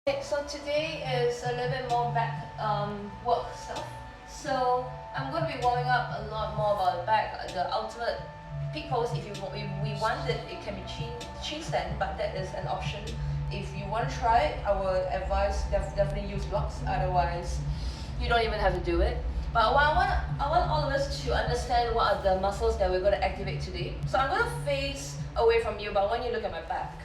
Okay, so today is a little bit more back work stuff. So I'm going to be warming up a lot more about the back, the ultimate peak pose. If we want it, it can be chin stand, but that is an option. If you want to try it, I would advise definitely use blocks. Otherwise, you don't even have to do it. But I want all of us to understand what are the muscles that we're going to activate today. So I'm going to face away from you, but I want you to look at my back.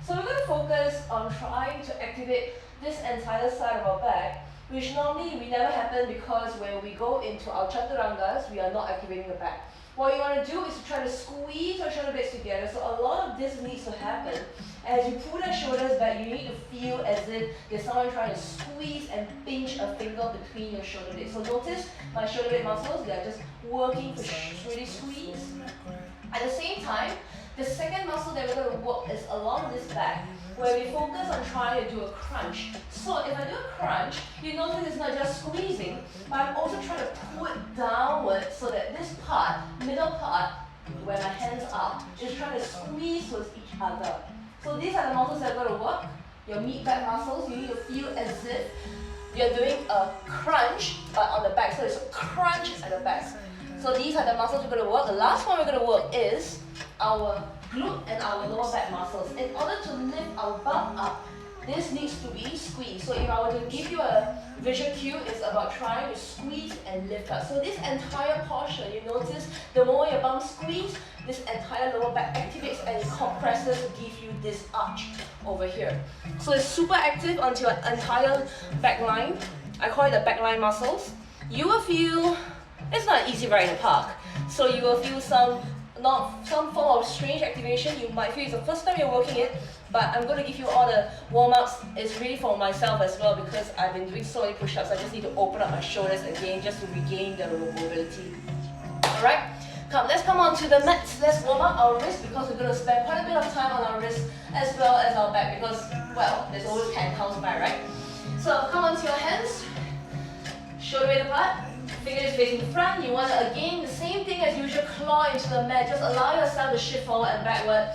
So we're going to focus on trying to activate this entire side of our back, which normally we never happen because when we go into our chaturangas, we are not activating the back. What you want to do is to try to squeeze your shoulder blades together. So a lot of this needs to happen. As you pull the shoulders back, you need to feel as if there's someone trying to squeeze and pinch a finger between your shoulder blades. So notice my shoulder blade muscles, they are just working to really squeeze. At the same time, the second muscle that we're going to work is along this back, where we focus on trying to do a crunch. So if I do a crunch, you notice it's not just squeezing, but I'm also trying to pull it downwards so that this part, middle part, where my hands are, is trying to squeeze towards each other. So these are the muscles that are going to work. Your mid-back muscles, you need to feel as if you're doing a crunch, but on the back. So it's a crunch at the back. So these are the muscles we're going to work. The last one we're going to work is our glute and our lower back muscles. In order to lift our bum up, this needs to be squeezed. So if I were to give you a visual cue, it's about trying to squeeze and lift up. So this entire portion, you notice the moment your bum squeezes, this entire lower back activates and it compresses to give you this arch over here. So it's super active onto your entire back line. I call it the back line muscles. You will feel, it's not an easy ride in the park. So you will feel some form of strange activation. You might feel it's the first time you're working it, but I'm going to give you all the warm-ups. It's really for myself as well because I've been doing so many push-ups. I just need to open up my shoulders again just to regain the mobility. Alright, let's come on to the mat. Let's warm up our wrists because we're going to spend quite a bit of time on our wrists as well as our back because, well, there's always cat and cows by, right? So come on to your hands, shoulder width apart. Fingers facing the front. You want to, again, the same thing as usual, claw into the mat. Just allow yourself to shift forward and backward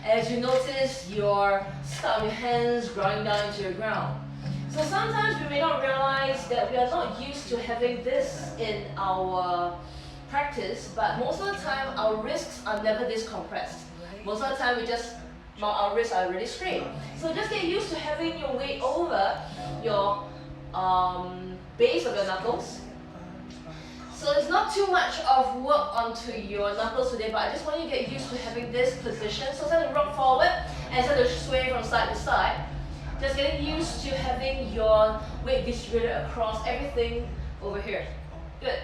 as you notice your start of your hands growing down into the ground. So sometimes we may not realize that we are not used to having this in our practice, but most of the time our wrists are never this compressed. Most of the time our wrists are really straight. So just get used to having your weight over your base of your knuckles. So it's not too much of work onto your knuckles today, but I just want you to get used to having this position. So start to rock forward and start to sway from side to side. Just getting used to having your weight distributed across everything over here. Good.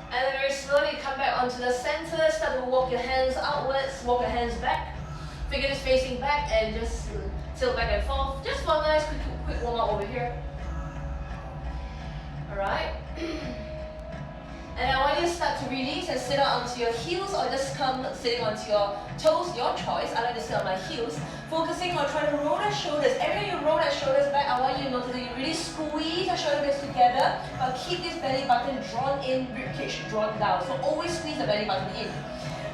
And then very slowly come back onto the center. Start to walk your hands outwards, walk your hands back. Fingers facing back and just tilt back and forth. Just for a nice quick warm up over here. Alright. And I want you to start to release and sit out onto your heels or just come sitting onto your toes, your choice. I like to sit on my heels. Focusing on trying to roll the shoulders. Every time you roll that shoulders back, I want you to notice that you really squeeze your shoulder blades together, but keep this belly button drawn in, ribcage drawn down. So always squeeze the belly button in.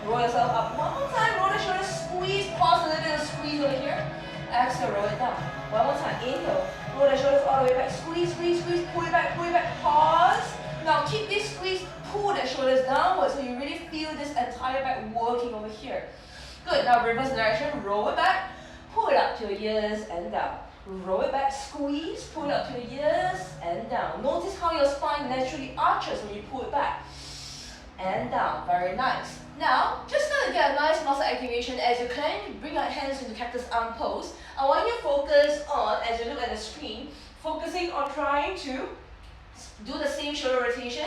Roll yourself up. One more time, roll the shoulders, squeeze, pause a little bit of squeeze over here. Exhale, roll it down. One more time, inhale. Roll the shoulders all the way back. Squeeze, squeeze, squeeze, pull it back, pause. Now keep this squeeze, pull the shoulders downwards so you really feel this entire back working over here. Good, now reverse direction, roll it back, pull it up to your ears and down. Roll it back, squeeze, pull it up to your ears and down. Notice how your spine naturally arches when you pull it back. And down, very nice. Now, just gonna get a nice muscle activation as you can bring your hands into cactus arm pose. I want you to focus on, as you look at the screen, focusing on trying to do the same shoulder rotation.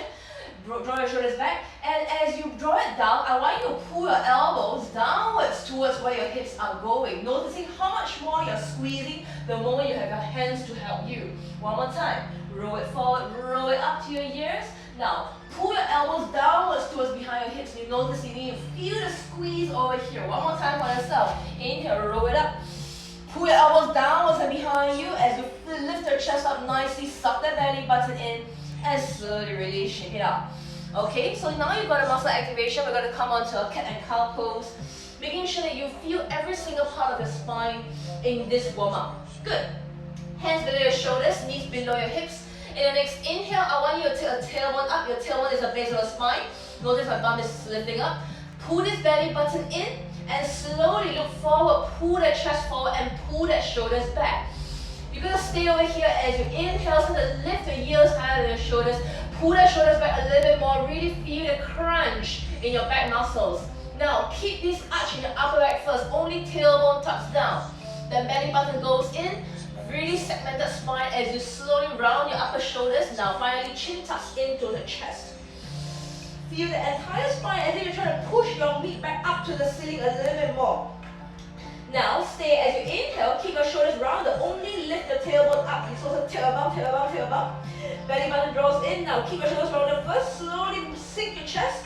Draw your shoulders back, and as you draw it down, I want you to pull your elbows downwards towards where your hips are going. Noticing how much more you're squeezing the moment you have your hands to help you. One more time. Roll it forward, roll it up to your ears. Now, pull your elbows downwards towards behind your hips. You notice you need to feel the squeeze over here. One more time for yourself. Inhale, roll it up. Pull your elbows downwards and behind you as you lift your chest up nicely. Suck that belly button in and slowly really shake it out. Okay, so now you've got a muscle activation. We're going to come onto a cat and cow pose. making sure that you feel every single part of your spine in this warm-up. Good. Hands below your shoulders, knees below your hips. In the next inhale, I want you to take a tailbone up. Your tailbone is the base of the spine. Notice my bum is lifting up. Pull this belly button in and slowly look forward. Pull that chest forward and pull that shoulders back. You're going to stay over here as you inhale, so to lift your ears higher than your shoulders. Pull that shoulders back a little bit more. Really feel the crunch in your back muscles. Now, keep this arch in your upper back first. Only tailbone tucks down. Then belly button goes in. Really segmented spine as you slowly round your upper shoulders. Now, finally, chin tucks into the chest. Feel the entire spine as if you're trying to push your meat back up to the ceiling a little bit more. Now, stay as you inhale, keep your shoulders rounded, only lift your tailbone up. You're supposed to tail above, tail above, tail above. Belly button draws in. Now, keep your shoulders rounded first, slowly sink your chest.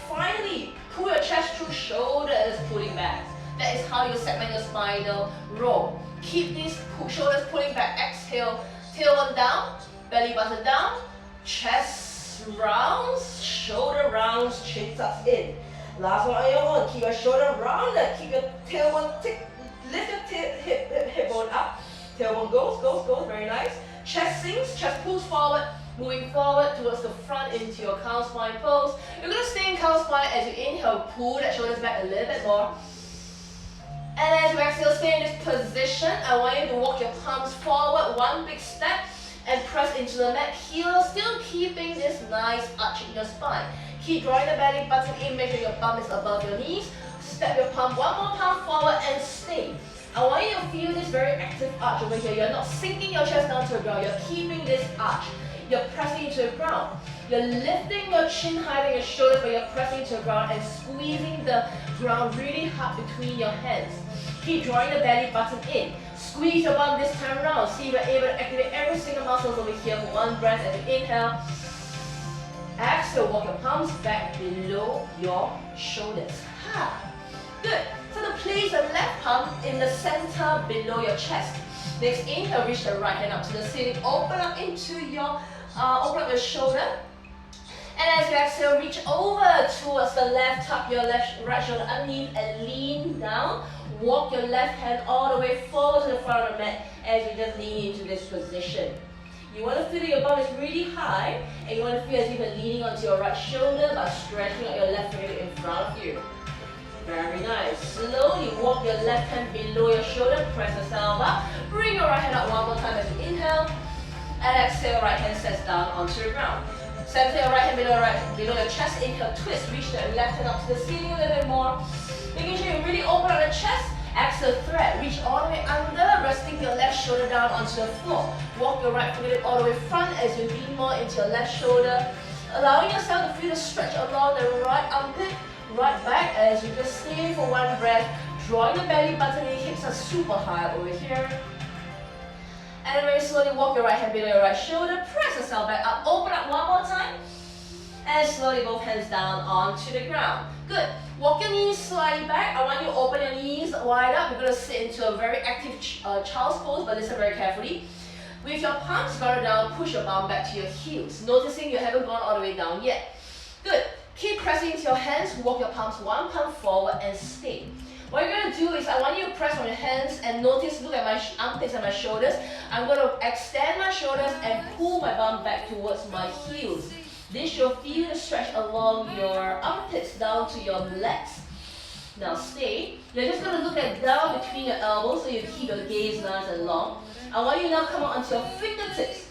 Finally, pull your chest through, shoulders pulling back. That is how you segment your spinal roll. Keep these shoulders pulling back. Exhale, tailbone down, belly button down, chest rounds, shoulder rounds, chin tucks in. Last one on your own. Keep your shoulder rounded, keep your tailbone tick. Lift your hip bone up. Tailbone goes, very nice. Chest sinks, chest pulls forward, moving forward towards the front into your cow spine pose. You're going to stay in cow spine as you inhale, pull that shoulders back a little bit more. And as you exhale, stay in this position. I want you to walk your palms forward, one big step, and press into the mat. Heel, still keeping this nice arch in your spine. Keep drawing the belly button in, make sure your bum is above your knees. Step your palm one more palm forward and stay. I want you to feel this very active arch over here. You're not sinking your chest down to the ground. You're keeping this arch. You're pressing into the ground. You're lifting your chin higher than your shoulders, but you're pressing into the ground and squeezing the ground really hard between your hands. Keep drawing the belly button in. Squeeze your bum this time around. See if you're able to activate every single muscle over here for one breath as you inhale. Exhale, walk your palms back below your shoulders. Good. So to place the left palm in the center below your chest. Next inhale, reach the right hand up to the ceiling. Open up into your open up your shoulder. And as you exhale, reach over towards the left, tuck your right shoulder underneath and lean down. Walk your left hand all the way forward to the front of the mat as you just lean into this position. You want to feel that your bum is really high, and you want to feel as if you're leaning onto your right shoulder by stretching out your left leg in front of you. Very nice. Slowly walk your left hand below your shoulder, press yourself up. Bring your right hand up one more time as you inhale. And exhale, right hand sets down onto the ground. Center your right hand below your chest. Inhale, twist. Reach the left hand up to the ceiling a little bit more. Making sure you really open up the chest. Exhale, thread. Reach all the way under, resting your left shoulder down onto the floor. Walk your right fingertip all the way front as you lean more into your left shoulder. Allowing yourself to feel the stretch along the right armpit, right back as you just stay for one breath. Drawing the belly button in, hips are super high over here. And then very slowly walk your right hand below your right shoulder. Press yourself back up. Open up one more time. And slowly both hands down onto the ground. Good. Walk your knees slightly back. I want you to open your knees wide up. You're going to sit into a very active child's pose, but listen very carefully. With your palms guarded down, push your bum back to your heels. Noticing you haven't gone all the way down yet. Good. Keep pressing into your hands. Walk your palms one palm forward and stay. What you're going to do is I want you to press on your hands and notice, look at my armpits and my shoulders. I'm going to extend my shoulders and pull my bum back towards my heels. This you'll feel the stretch along your armpits down to your legs. Now stay. You're just going to look at down between your elbows so you keep your gaze nice and long. I want you now come onto your fingertips.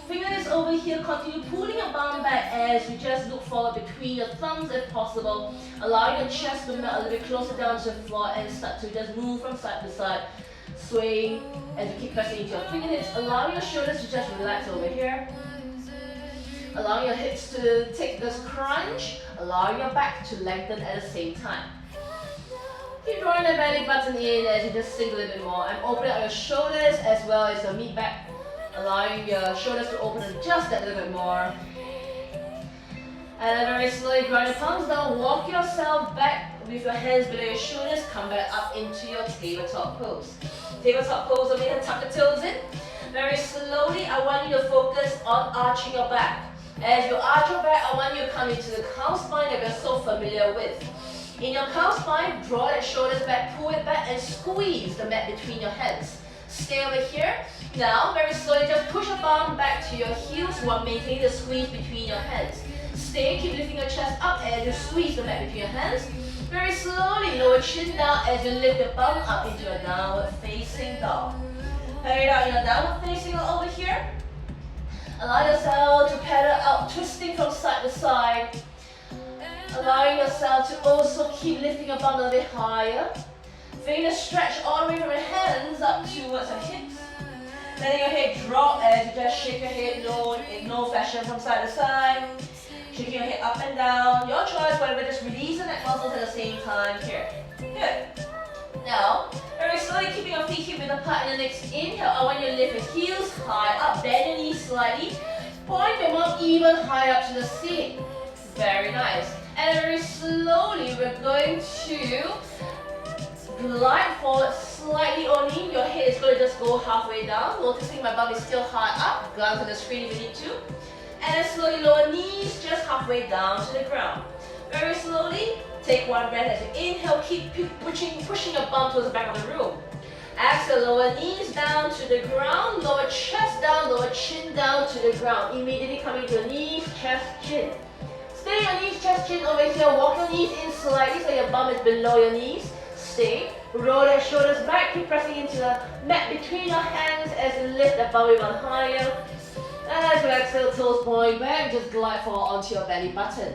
Fingertips over here, continue pulling your bum back as you just look forward between your thumbs if possible. Allowing your chest to melt a little bit closer down to the floor and start to just move from side to side. Swaying as you keep pressing into your fingertips. Allowing your shoulders to just relax over here. Allowing your hips to take this crunch. Allowing your back to lengthen at the same time. Keep drawing the belly button in as you just sink a little bit more. I'm opening up your shoulders as well as your mid back. Allowing your shoulders to open just that little bit more. And then very slowly grind your palms down. Walk yourself back with your hands below your shoulders. Come back up into your tabletop pose. Tabletop pose over here, tuck the toes in. Very slowly, I want you to focus on arching your back. As you arch your back, I want you to come into the cow spine that we're so familiar with. In your calf spine, draw that shoulders back, pull it back, and squeeze the mat between your hands. Stay over here. Now, very slowly, just push your bum back to your heels while maintaining the squeeze between your hands. Stay, keep lifting your chest up as you squeeze the mat between your hands. Very slowly, lower chin down as you lift the bum up into a downward facing dog. Carry it out in a downward facing dog over here. Allow yourself to pedal out, twisting from side to side. Allowing yourself to also keep lifting your bum a little bit higher. Feeling the stretch all the way from your hands up towards your hips. Letting your head drop as you just shake your head in no fashion from side to side. Shaking your head up and down. Your choice, whatever, just release the neck muscles at the same time here. Good. Now, very slowly keeping your feet hip width apart in the next inhale. I want you to lift your heels high up, bend your knees slightly. Point your bum even higher up to the ceiling. Very nice. And very slowly, we're going to glide forward slightly only. Your head is going to just go halfway down. Noticing my bum is still high up. Glance at the screen if you need to. And then slowly lower knees just halfway down to the ground. Very slowly, take one breath as you inhale. Keep pushing your bum towards the back of the room. Exhale, lower knees down to the ground. Lower chest down, lower chin down to the ground. Immediately coming to your knees, chest, chin. Stay on knees, chest, chin over here. Walk your knees in slightly so your bum is below your knees. Stay. Roll your shoulders back. Keep pressing into the mat between your hands as you lift the bum even higher. And as you exhale, toes point back, just glide forward onto your belly button.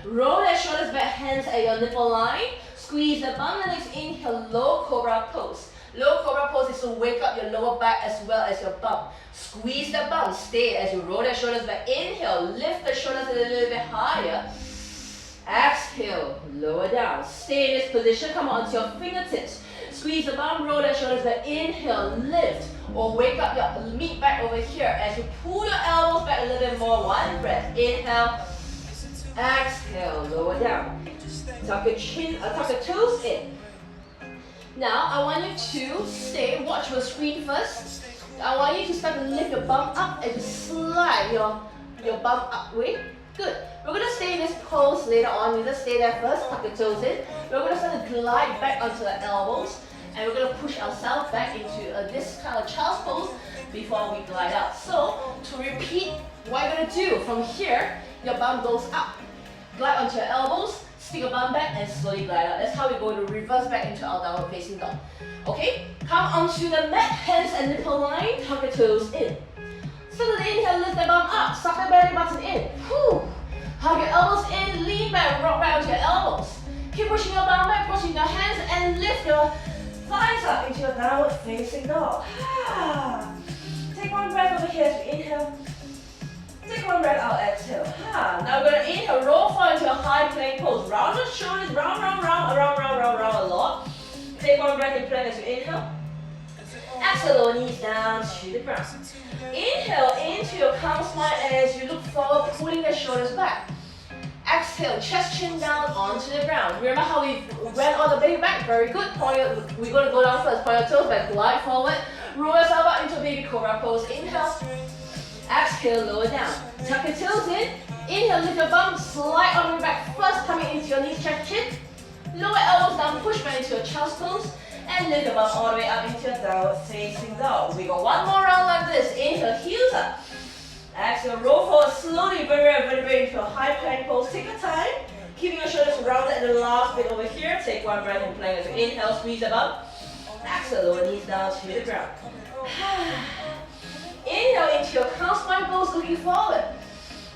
Roll your shoulders back, hands at your nipple line. Squeeze the bum. And next inhale, low cobra pose. Low cobra pose is to wake up your lower back as well as your bum. Squeeze the bum. Stay as you roll your shoulders back. Inhale, lift the shoulders a little bit higher. Exhale, lower down. Stay in this position. Come onto your fingertips. Squeeze the bum, roll your shoulders back. Inhale, lift. Or wake up your mid back over here as you pull your elbows back a little bit more. One breath. Inhale. Exhale, lower down. Tuck your chin, tuck your toes in. Now, I want you to stay, watch your screen first. I want you to start to lift your bum up and slide your bum upward. Good. We're going to stay in this pose later on. You just stay there first, tuck your toes in. We're going to start to glide back onto the elbows. And we're going to push ourselves back into this kind of child's pose before we glide out. So, to repeat, what you're going to do from here, your bum goes up. Glide onto your elbows, stick your bum back, and slowly glide out. That's how we go to reverse back into our downward facing dog. Okay? Come onto the mat, hands and nipple line, tuck your toes in. So the inhale, lift the bum up, suck the belly button in. Whew. Hug your elbows in, lean back, rock back onto your elbows. Keep pushing your bum back, pushing your hands, and lift your thighs up into your downward facing dog. Take one breath over here as you inhale. Take one breath out, exhale. Now we're going to inhale, roll forward into a high plank pose. Round your shoulders, round a lot. Take one breath in plank as you inhale. Exhale, lower knees down to the ground. Inhale into your calf spine as you look forward, pulling the shoulders back. Exhale, chest chin down onto the ground. Remember how we went on the belly back? Very good. We're going to go down first. Point your toes back, glide forward. Roll yourself up into baby cobra pose. Inhale. Exhale, lower down. Tuck your toes in. Inhale, lift your bum, slide on your back. First, coming into your knees, chest, chin. Lower elbows down, push back into your child's pose. And lift your bum all the way up into your downward facing dog. We go one more round like this. Inhale, heels up. Exhale, roll forward slowly, very into a high plank pose. Take your time. Keeping your shoulders rounded at the last bit over here. Take one breath in plank as you inhale, squeeze the bum. Exhale, lower knees down to the ground. Inhale into your calf spine pose, looking forward.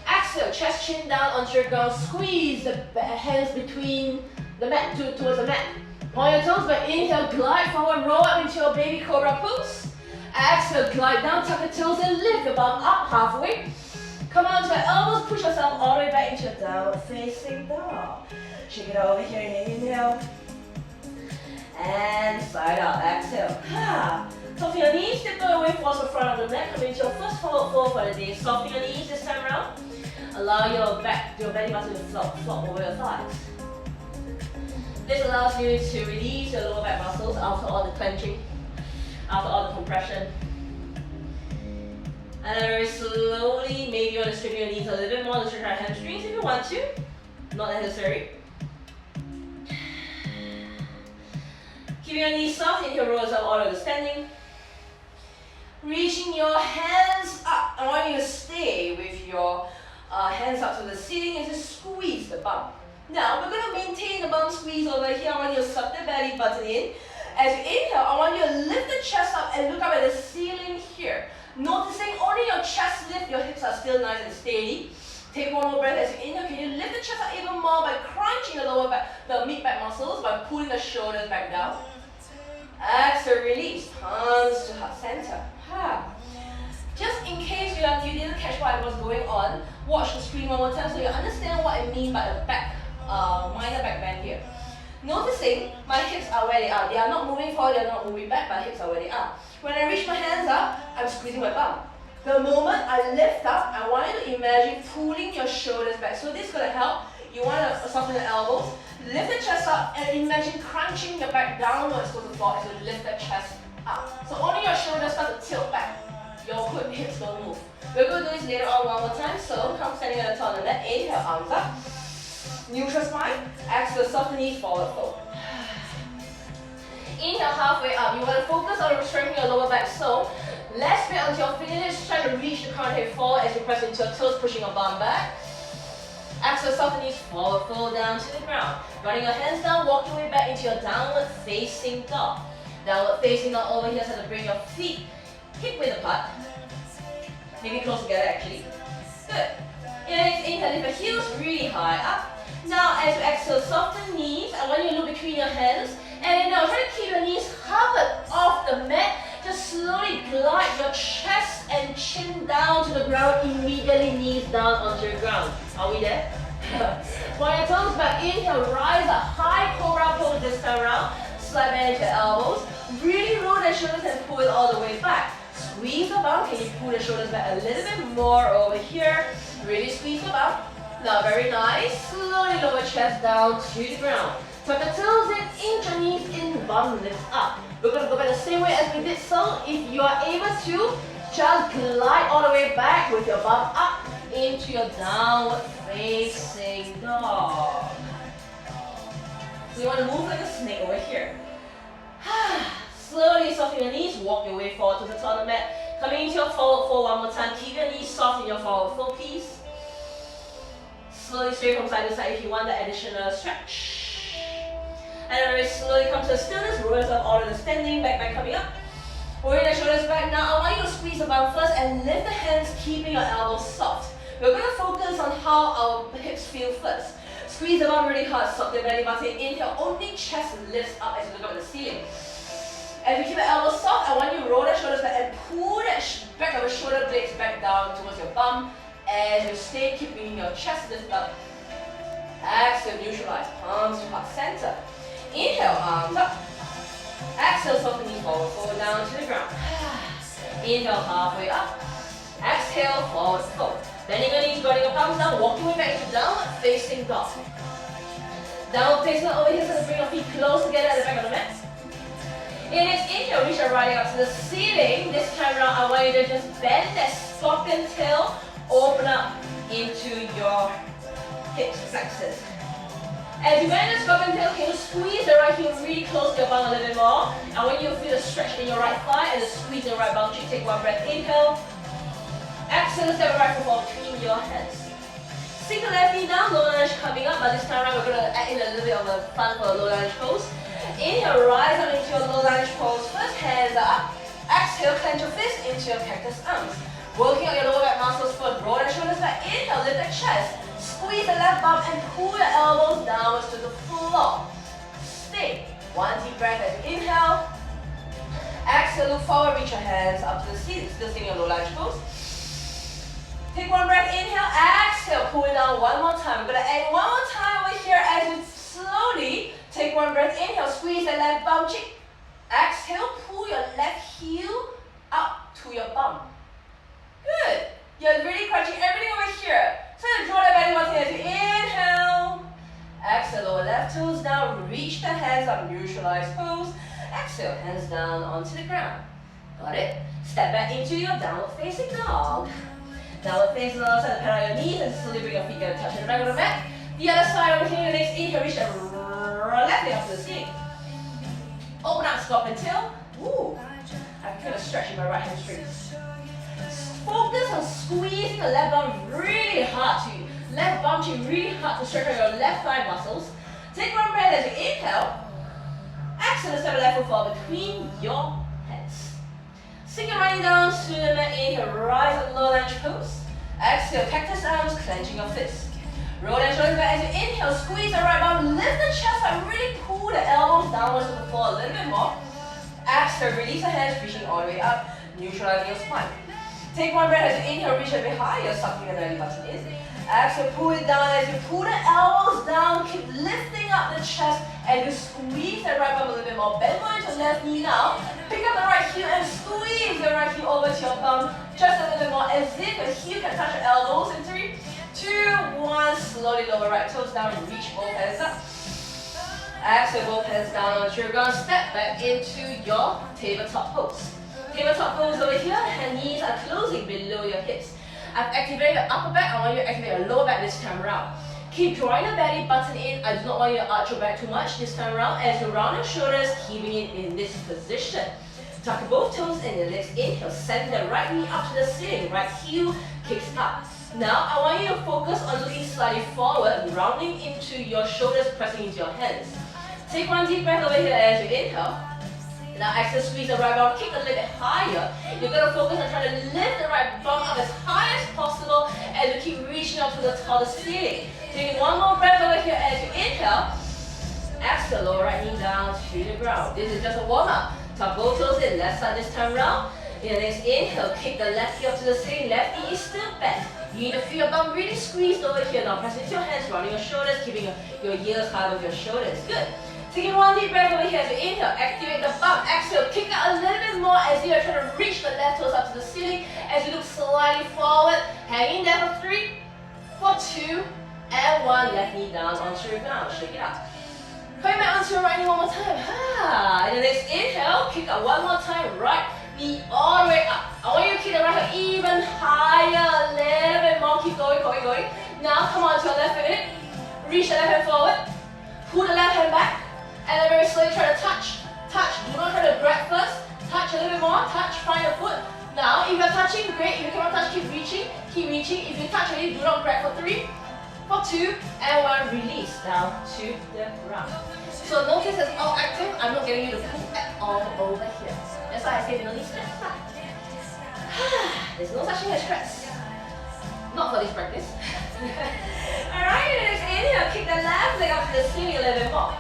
Exhale, chest chin down onto your ground. Squeeze the hands between the mat towards the mat. Point your toes back. Inhale, glide forward, roll up into your baby cobra pose. Exhale, glide down, tuck your toes in, lift your bum up halfway. Come on to your elbows, push yourself all the way back into your downward facing dog. Shake it out over here, inhale. And slide out, exhale. Soften your knees, step away towards the front of the neck. Come into your first forward fold for the day. Soften your knees this time around. Allow your belly button to flop over your thighs. This allows you to release your lower back muscles after all the clenching, after all the compression. And then very slowly, maybe you want to straighten your knees a little bit more to stretch your hamstrings if you want to. Not necessary. Keeping your knees soft, inhale, roll yourself all the way to standing. Reaching your hands up. I want you to stay with your hands up to the ceiling and just squeeze the bum. Now, we're going to maintain the bum squeeze over here. I want you to suck the belly button in. As you inhale, I want you to lift the chest up and look up at the ceiling here. Noticing only your chest lift, your hips are still nice and steady. Take one more breath as you inhale. Can you lift the chest up even more by crunching the lower back, the mid-back muscles, by pulling the shoulders back down. Exhale, release. Palms to heart center. Just in case you didn't catch what was going on, watch the screen one more time so you understand what I mean by a minor back bend here. Noticing my hips are where they are. They are not moving forward, they are not moving back, my hips are where they are. When I reach my hands up, I'm squeezing my bum. The moment I lift up, I want you to imagine pulling your shoulders back. So this is going to help. You want to soften the elbows, lift the chest up, and imagine crunching your back downwards to the floor as you lift the chest up. So only your shoulders start to tilt back. Your hips don't move. We're going to do this later on one more time. So come standing at the top of the mat. Inhale, arms up. Neutral spine. Exhale, soft knees, forward fold. Inhale, halfway up. You want to focus on strengthening your lower back. So let's wait until your fingertips try to reach the crown head forward as you press into your toes, pushing your bum back. Exhale, soft knees, forward fold down to the ground. Running your hands down, walk your way back into your downward facing dog. Downward facing dog over here, so to bring your feet hip width apart. Maybe close together actually. Good. Inhale, lift your heels really high up. Now as you exhale, soften knees. I want you to look between your hands. And now try to keep your knees covered off the mat. Just slowly glide your chest and chin down to the ground. Immediately knees down onto the ground. Are we there? While your toes back, inhale, rise up. High cobra pose this time around. Slide back into your elbows. Really roll the shoulders and pull it all the way back. Squeeze the bum. Can you pull the shoulders back a little bit more over here? Really squeeze the bum. Now very nice. Slowly lower chest down to the ground. Tuck the toes in, inch your knees in, bum lifts up. We're going to go back the same way as we did so. If you are able to, just glide all the way back with your bum up into your downward facing dog. So you want to move like a snake over here. Slowly soften your knees, walk your way forward to the top of the mat. Coming into your forward fold one more time. Keep your knees soft in your forward fold, please. Slowly sway from side to side if you want the additional stretch. And then very slowly come to stillness, roll yourself all the way to standing, back coming up. Rolling the shoulders back. Now I want you to squeeze the bum first and lift the hands, keeping your elbows soft. We're going to focus on how our hips feel first. Squeeze the bum really hard, soft the belly button. Inhale, only chest lifts up as you look up at the ceiling. As you keep the elbows soft, I want you to roll the shoulders back and pull that back of the shoulder blades back down towards your bum. As you stay keeping your chest lifted up. Exhale, neutralize, palms to heart center. Inhale, arms up. Exhale, soften knees forward, fold down to the ground. Inhale, halfway up. Exhale, forward fold. Bending your knees, drawing your palms down, walking way back into downward facing dog. Downward facing dog over here, so to bring your feet close together at the back of the mat. It is inhale, reach your right up to the ceiling. This time around, I want you to just bend that scorpion tail, open up into your hips flexors. As you bend the scorpion tail, can you squeeze the right heel really close to your bum a little bit more? I want you to feel the stretch in your right thigh and the squeeze in your right bum cheek. Take one breath, inhale. Exhale, step right foot forward between your hands. Sink the left knee down, low lunge coming up, but this time around we're going to add in a little bit of a fun for a low lunge pose. Inhale, rise up into your low lunge pose. First, hands up. Exhale, clench your fist into your cactus arms. Working out your lower back muscles first. Roll the shoulders back. Inhale, lift the chest. Squeeze the left bum and pull your elbows downwards to the floor. Stay. One deep breath as you inhale. Exhale, look forward, reach your hands up to the ceiling. Still staying in your low lunge pose. Take one breath, inhale. Exhale, pull it down one more time. We're going to add one more time over here as you slowly take one breath. Inhale, squeeze the left bum cheek. Exhale, pull your left heel up to your bum. Good. You're really crunching everything over here. So you draw the belly button as you inhale. Exhale, lower left toes down. Reach the hands up, neutralize pose. Exhale, hands down onto the ground. Got it? Step back into your downward facing dog. Downward facing dog, so pat on your knees and slowly bring your feet together, touch the back of the mat. The other side over here, your legs inhale, reach the left leg up to the ceiling. Open up, scorpion tail. Woo. I feel a stretch in my right hamstring. Focus on squeezing the left bum really hard to left bum chin really hard to stretch out your left thigh muscles. Take one breath as you inhale. Exhale, step the left foot forward between your hands. Sink your right knee down, swing the mat, inhale, rise up low lunge pose. Exhale, cactus arms, clenching your fists. Roll and shoulders back as you inhale, squeeze the right bum, lift the chest up, really pull the elbows downwards to the floor a little bit more. Exhale, release the hands, reaching all the way up, neutralizing your spine. Take one breath as you inhale, reach a bit higher, sucking the belly button in. Exhale, pull it down as you pull the elbows down, keep lifting up the chest, and you squeeze the right bum a little bit more. Bend more into left knee now. Pick up the right heel and squeeze the right heel over to your bum, just a little bit more, as if your heel can touch your elbows in 3, 2, 1. Slowly lower right toes down, reach both hands up. Exhale, both hands down onto your ground. Step back into your tabletop pose. Tabletop pose over here, and knees are closing below your hips. I've activated your upper back, I want you to activate your lower back this time around. Keep drawing the belly button in, I do not want you to arch your back too much this time around. As you round your shoulders, keeping it in this position. Tuck both toes in your legs, inhale, send the right knee up to the ceiling, right heel kicks up. Now, I want you to focus on looking slightly forward, rounding into your shoulders, pressing into your hands. Take one deep breath over here as you inhale. Now exhale, squeeze the right bum, kick a little bit higher. You're going to focus on trying to lift the right bum up as high as possible and you keep reaching up to the tallest ceiling. Taking one more breath over here as you inhale. Exhale, lower right knee down to the ground. This is just a warm-up. Tuck both toes in, left side this time round. In the next inhale, kick the left heel up to the ceiling, left knee is still bent. You need to feel your bum really squeezed over here. Now press into your hands, rounding your shoulders, keeping your ears high above your shoulders. Good. Taking one deep breath over here as you inhale, activate the bum, exhale, kick out a little bit more as you are trying to reach the left toes up to the ceiling as you look slightly forward, hanging there for 3, for 2, and 1, left knee down onto your ground, shake it out. Coming back onto your right knee one more time, in the next inhale, kick out one more time, right knee all the way up. I want you to kick the right heel even higher, a little bit more, keep going, going. Now come on to your left foot, reach the left hand forward, pull the left hand back, and then very slowly try to touch. Do not try to grab first. Touch a little bit more. Touch, find your foot. Now, if you're touching, great. If you cannot touch, keep reaching. If you touch already, do not grab for 3, for 2, and 1. Release down to the ground. So notice it's all active. I'm not getting you to pull at all over here. That's why I say no need stress. There's no such thing as stress. Not for this practice. Alright, next inhale, kick the left leg up to the ceiling a little bit more.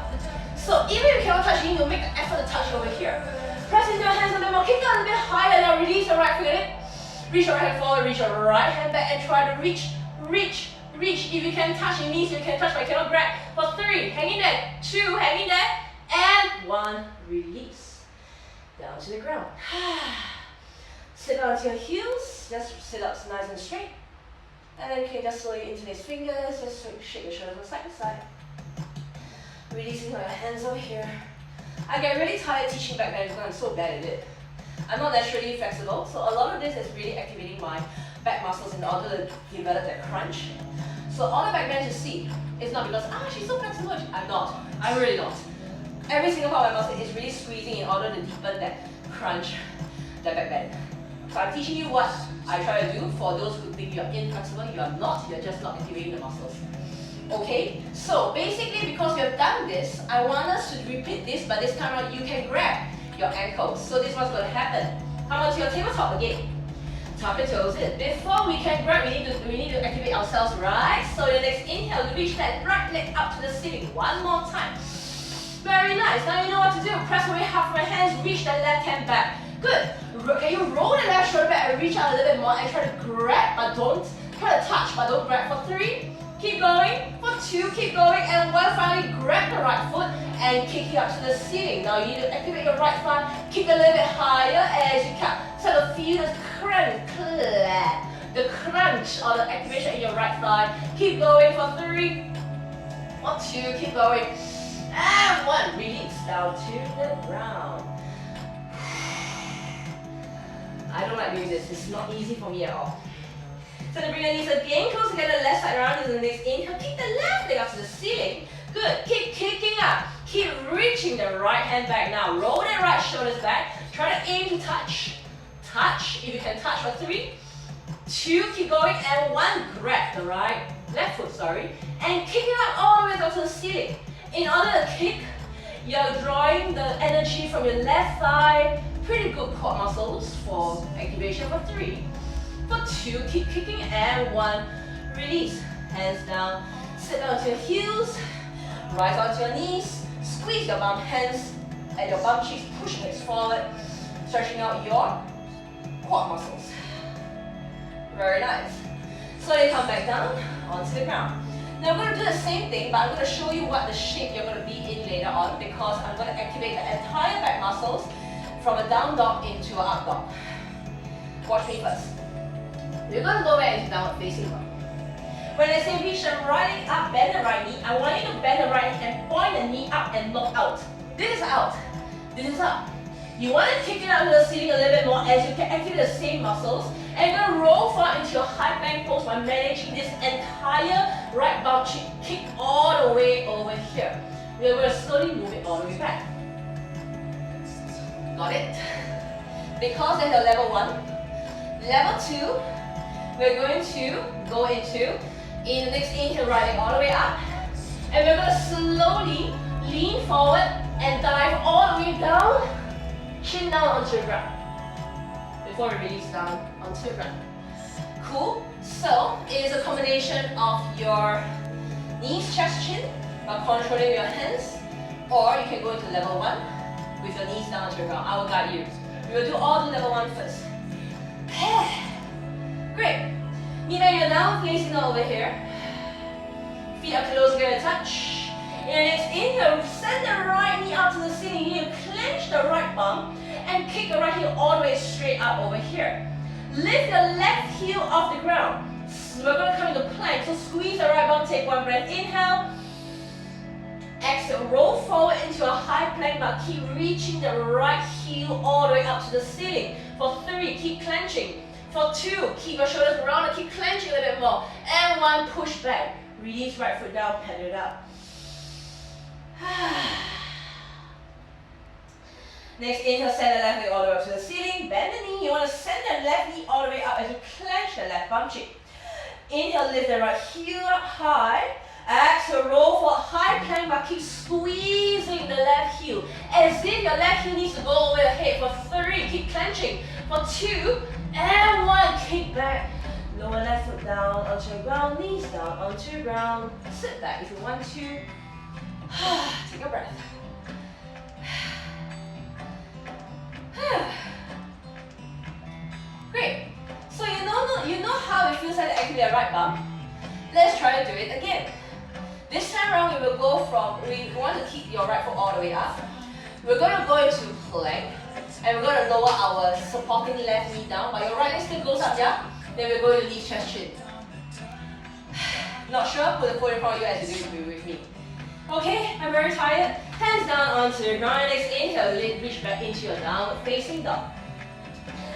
So even if you cannot touch, you need to make an effort to touch over here. Press into your hands a little more, kick down a bit higher, now release your right foot. Reach your right hand forward, reach your right hand back, and try to reach. If you can touch your knees, you can touch, but you cannot grab. For 3, hang in there. 2, hang in there. And 1, release. Down to the ground. Sit down to your heels, just sit up nice and straight. And then you can just slowly interlace fingers, just shake your shoulders from side to side. Releasing your hands over here. I get really tired teaching backbands because I'm so bad at it. I'm not naturally flexible, so a lot of this is really activating my back muscles in order to develop that crunch. So all the backbands you see is not because, she's so flexible. I'm not. I'm really not. Every single part of my muscle is really squeezing in order to deepen that crunch, that backband. So I'm teaching you what I try to do. For those who think you're inflexible, you are not. You're just not activating the muscles. Okay, so basically because we have done this, I want us to repeat this, but this time around you can grab your ankles. So this is what's going to happen. Come onto your tabletop again. Tuck your toes in. Before we can grab, we need to activate ourselves, right? So your next inhale, reach that right leg up to the ceiling. One more time. Very nice. Now you know what to do. Press away half of your hands, reach that left hand back. Good. Can you roll the left shoulder back and reach out a little bit more and try to grab, but don't try to touch, but don't grab. For 3. Keep going, for 2, keep going, and 1, finally grab the right foot and kick it up to the ceiling. Now you need to activate your right thigh, kick a little bit higher as you can. Start to feel the crunch or the activation in your right thigh. Keep going for 3, for 2, keep going, and 1, release down to the ground. I don't like doing this, it's not easy for me at all. So to bring your knees again, close together, left side round is the next inhale. Kick the left leg up to the ceiling. Good. Keep kicking up. Keep reaching the right hand back. Now roll the right shoulders back. Try to aim to touch. Touch, if you can touch for 3, 2, keep going, and 1, grab the left foot, and kick it up all the way down to the ceiling. In order to kick, you're drawing the energy from your left thigh, pretty good quad muscles for activation for 3. For 2, keep kicking, and 1, release. Hands down, sit down to your heels, rise onto your knees, squeeze your bum, hands at your bum cheeks, push legs forward, stretching out your quad muscles. Very nice. Slowly come back down onto the ground. Now I'm going to do the same thing, but I'm going to show you what the shape you're going to be in later on, because I'm going to activate the entire back muscles from a down dog into an up dog. Watch me first. You're going to go back into downward facing dog. When I say reach the right leg up, bend the right knee, I want you to bend the right knee and point the knee up and look out. This is out. This is up. You want to kick it up to the ceiling a little bit more as you can activate the same muscles. And you're going to roll forward into your high plank pose by managing this entire right bum cheek kick all the way over here. We're going to slowly move it all the way back. Got it? Because that's your level 1. Level 2, we're going to go into, in the next inhale, right leg all the way up. And we're going to slowly lean forward and dive all the way down, chin down onto the ground. Before we release down onto the ground. Cool? So, it is a combination of your knees, chest, chin by controlling your hands, or you can go into level 1 with your knees down to the ground. I will guide you. We will do all the level 1 first. Great. Knee bend, you're now facing over here. Feet are close together, touch. In the next inhale, send the right knee up to the ceiling. You clench the right bum and kick the right heel all the way straight up over here. Lift the left heel off the ground. So we're going to come into plank. So squeeze the right bum, take 1 breath, inhale. Exhale, roll forward into a high plank, but keep reaching the right heel all the way up to the ceiling. For 3, keep clenching. For 2, keep your shoulders round and keep clenching a little bit more. And 1, push back. Release right foot down, pedal it up. Next inhale, send the left leg all the way up to the ceiling. Bend the knee. You want to send the left knee all the way up as you clench the left bum cheek. Inhale, lift the right heel up high. Exhale, roll for a high plank, but keep squeezing the left heel. As if your left heel needs to go over your head. For 3, keep clenching. For 2, and 1, kick back. Lower left foot down onto the ground, knees down onto the ground. Sit back if you want to. Take a breath. Great. So you know how it feels like to activate the right bum. Let's try to do it again. This time around we will go from, we want to keep your right foot all the way up. We're going to go into plank. And we're going to lower our supporting left knee down, but your right leg still goes up, yeah? Then we're going to lead chest chin. Not sure? Put the foot in front of you as you do it with me. Okay, I'm very tired. Hands down onto the ground. Next inhale, reach back into your downward facing dog.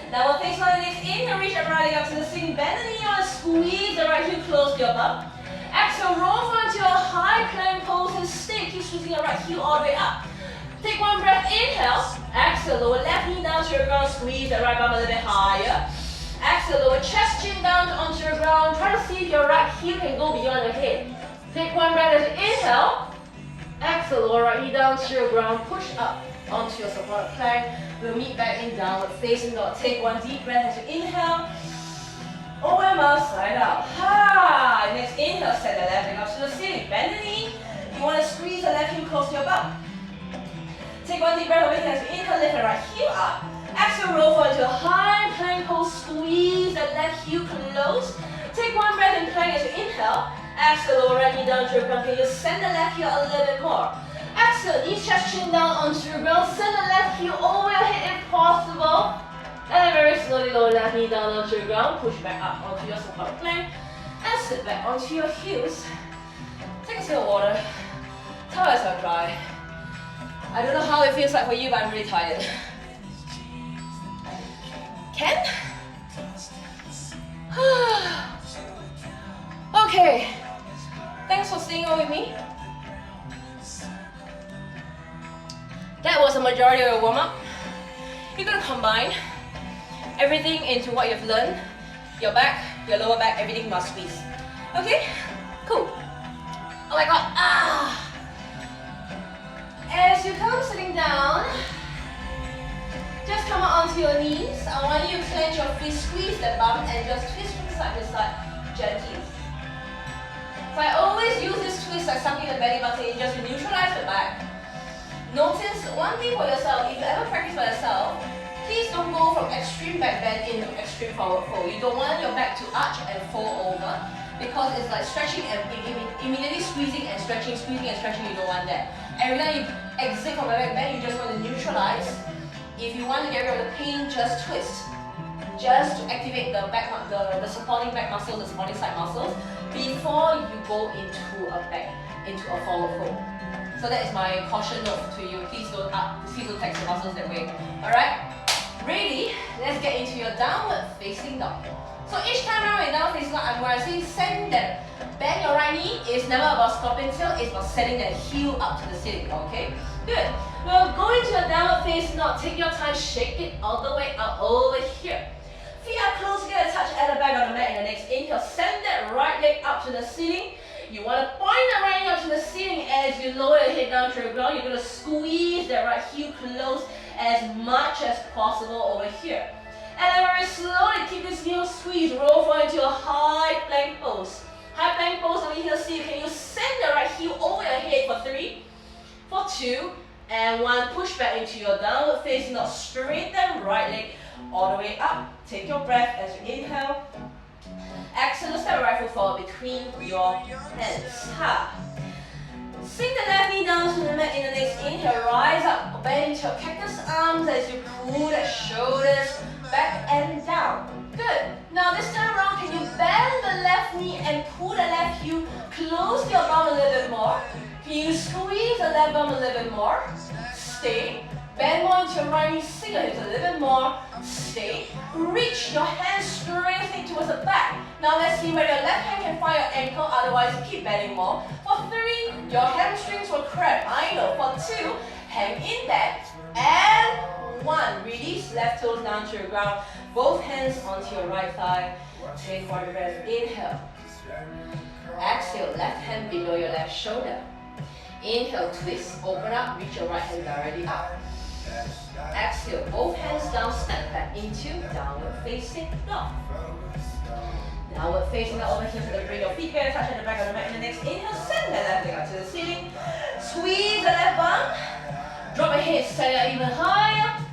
Downward facing dog. Next inhale, reach your right leg up to the ceiling. Bend the knee on, squeeze the right heel close to your bum. Exhale, roll forward to a high plank pose and stay. Keep squeezing your right heel all the way up. Take 1 breath, inhale. Exhale, lower left knee down to your ground. Squeeze the right bum a little bit higher. Exhale, lower chest chin down onto your ground. Try to see if your right heel can go beyond your head. Take 1 breath as you inhale. Exhale, lower right knee down to your ground. Push up onto your supported plank. We'll meet back in downward facing dog. Take 1 deep breath as you inhale. Open mouth, side out. Ha! Next inhale, send the left leg up to the ceiling. Bend the knee. You want to squeeze the left heel close to your bum. Take 1 deep breath over here as you inhale, lift the right heel up. Exhale, roll forward to a high plank pose. Squeeze the left heel close. Take 1 breath in plank as you inhale. Exhale, lower right knee down to your ground. Can you send the left heel a little bit more? Exhale, knee chest chin down onto your ground. Send the left heel over your head if possible. And very slowly lower left knee down onto your ground. Push back up onto your supported plank. And sit back onto your heels. Take a sip of water. Towels are dry. I don't know how it feels like for you, but I'm really tired. Ken? Okay. Thanks for staying on with me. That was the majority of your warm-up. You're gonna combine everything into what you've learned. Your back, your lower back, everything must squeeze. Okay? Cool. Oh my god. As you come sitting down, just come out onto your knees. I want you to clench your feet, squeeze the bum, and just twist from side to side gently. So I always use this twist like something in the belly button, just to neutralize the back. Notice one thing for yourself, if you ever practice by yourself, please don't go from extreme back bend into extreme forward fold. You don't want your back to arch and fall over because it's like stretching and immediately squeezing and stretching, squeezing and stretching. You don't want that. Every time you exit from a back bend, you just want to neutralize. If you want to get rid of the pain, just twist. Just to activate the back, the supporting back muscles, the supporting side muscles, before you go into a forward fold. So that is my caution note to you. Please don't tax the muscles that way. Alright? Ready? Let's get into your downward facing dog. So each time around in downward facing dog, I'm going to say send that. Bend your right knee. It's never about scorpion tail, it's about setting that heel up to the ceiling. Okay? Good. We'll go into a downward facing dog. Take your time, shake it all the way out over here. Feet are close together, touch at the back of the mat. In the next inhale, send that right leg up to the ceiling. You want to point the right leg up to the ceiling as you lower your head down to the ground. You're going to squeeze that right heel close as much as possible over here. And then very slowly keep this heel squeeze, roll forward into a high plank pose. High plank pose over here, see, can you send the right heel over your head for 3, for 2, and 1. Push back into your downward facing dog. Straighten right leg all the way up. Take your breath as you inhale. Exhale, step right foot forward between your hands. Sink the left knee down to the mat in the next inhale. Rise up, bend into your cactus arms as you pull the shoulders back and down. Good. Now this time around, can you bend the left knee and pull the left heel close to your bum a little bit more? Can you squeeze the left bum a little bit more? Stay. Bend more into your right knee, sink your hips a little bit more. Stay. Reach your hands straight towards the back. Now let's see whether your left hand can find your ankle, otherwise keep bending more. For 3, your hamstrings will cramp. I know. For 2, hang in there. And 1, release left toes down to the ground. Both hands onto your right thigh. Take 1 breath. Inhale. Exhale, left hand below your left shoulder. Inhale, twist, open up, reach your right hand directly up. Exhale, both hands down, step back into downward facing dog. Downward facing dog over here, so bring your feet together, touch at the back of the mat. In the next inhale, send the left leg up to the ceiling. Squeeze the left bum. Drop your head, set it up even higher.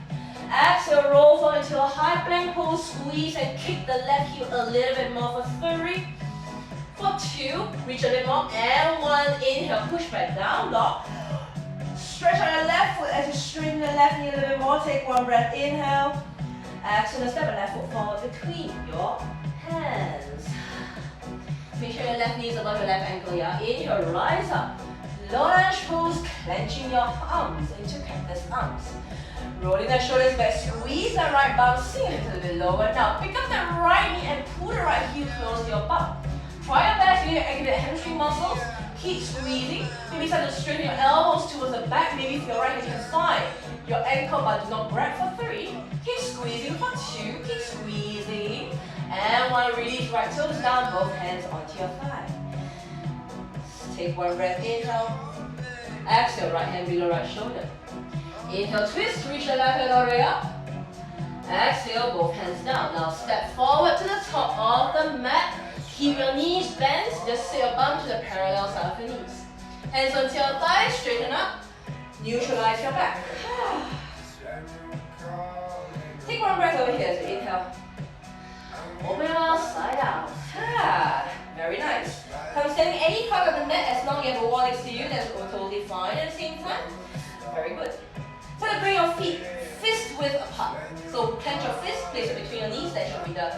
Exhale, roll forward into a high plank pose. Squeeze and kick the left heel a little bit more for 3. For 2, reach a bit more. And 1, inhale, push back down dog. Stretch out your left foot as you straighten the left knee a little bit more. Take 1 breath, inhale. Exhale, step the left foot forward between your hands. Make sure your left knee is above your left ankle, yeah? Inhale, rise up. Low lunge pose, clenching your arms into cactus arms. Rolling the shoulders back, squeeze the right bum, sink it a little bit lower. Now, pick up the right knee and pull the right heel close to your bum. Try your best to activate hamstring muscles. Keep squeezing. Maybe start to straighten your elbows towards the back. Maybe if your right hand can find your ankle, but do not grab for 3. Keep squeezing for 2. Keep squeezing. And 1, release right toes down, both hands onto your thigh. Take 1 breath, inhale. Exhale, right hand below right shoulder. Inhale, twist, reach the left hand all the way up. Exhale, both hands down. Now step forward to the top of the mat. Keep your knees bent, just sit your bum to the parallel side of your knees. Hands onto your thighs, straighten up, neutralize your back. Take 1 breath over here as you inhale. Open your mouth, side out. Very nice. Come standing any part of the mat as long as you have a wall next to you, that's totally fine at the same time. Very good. So bring your feet fist width apart. So clench your fist, place it between your knees, that should be the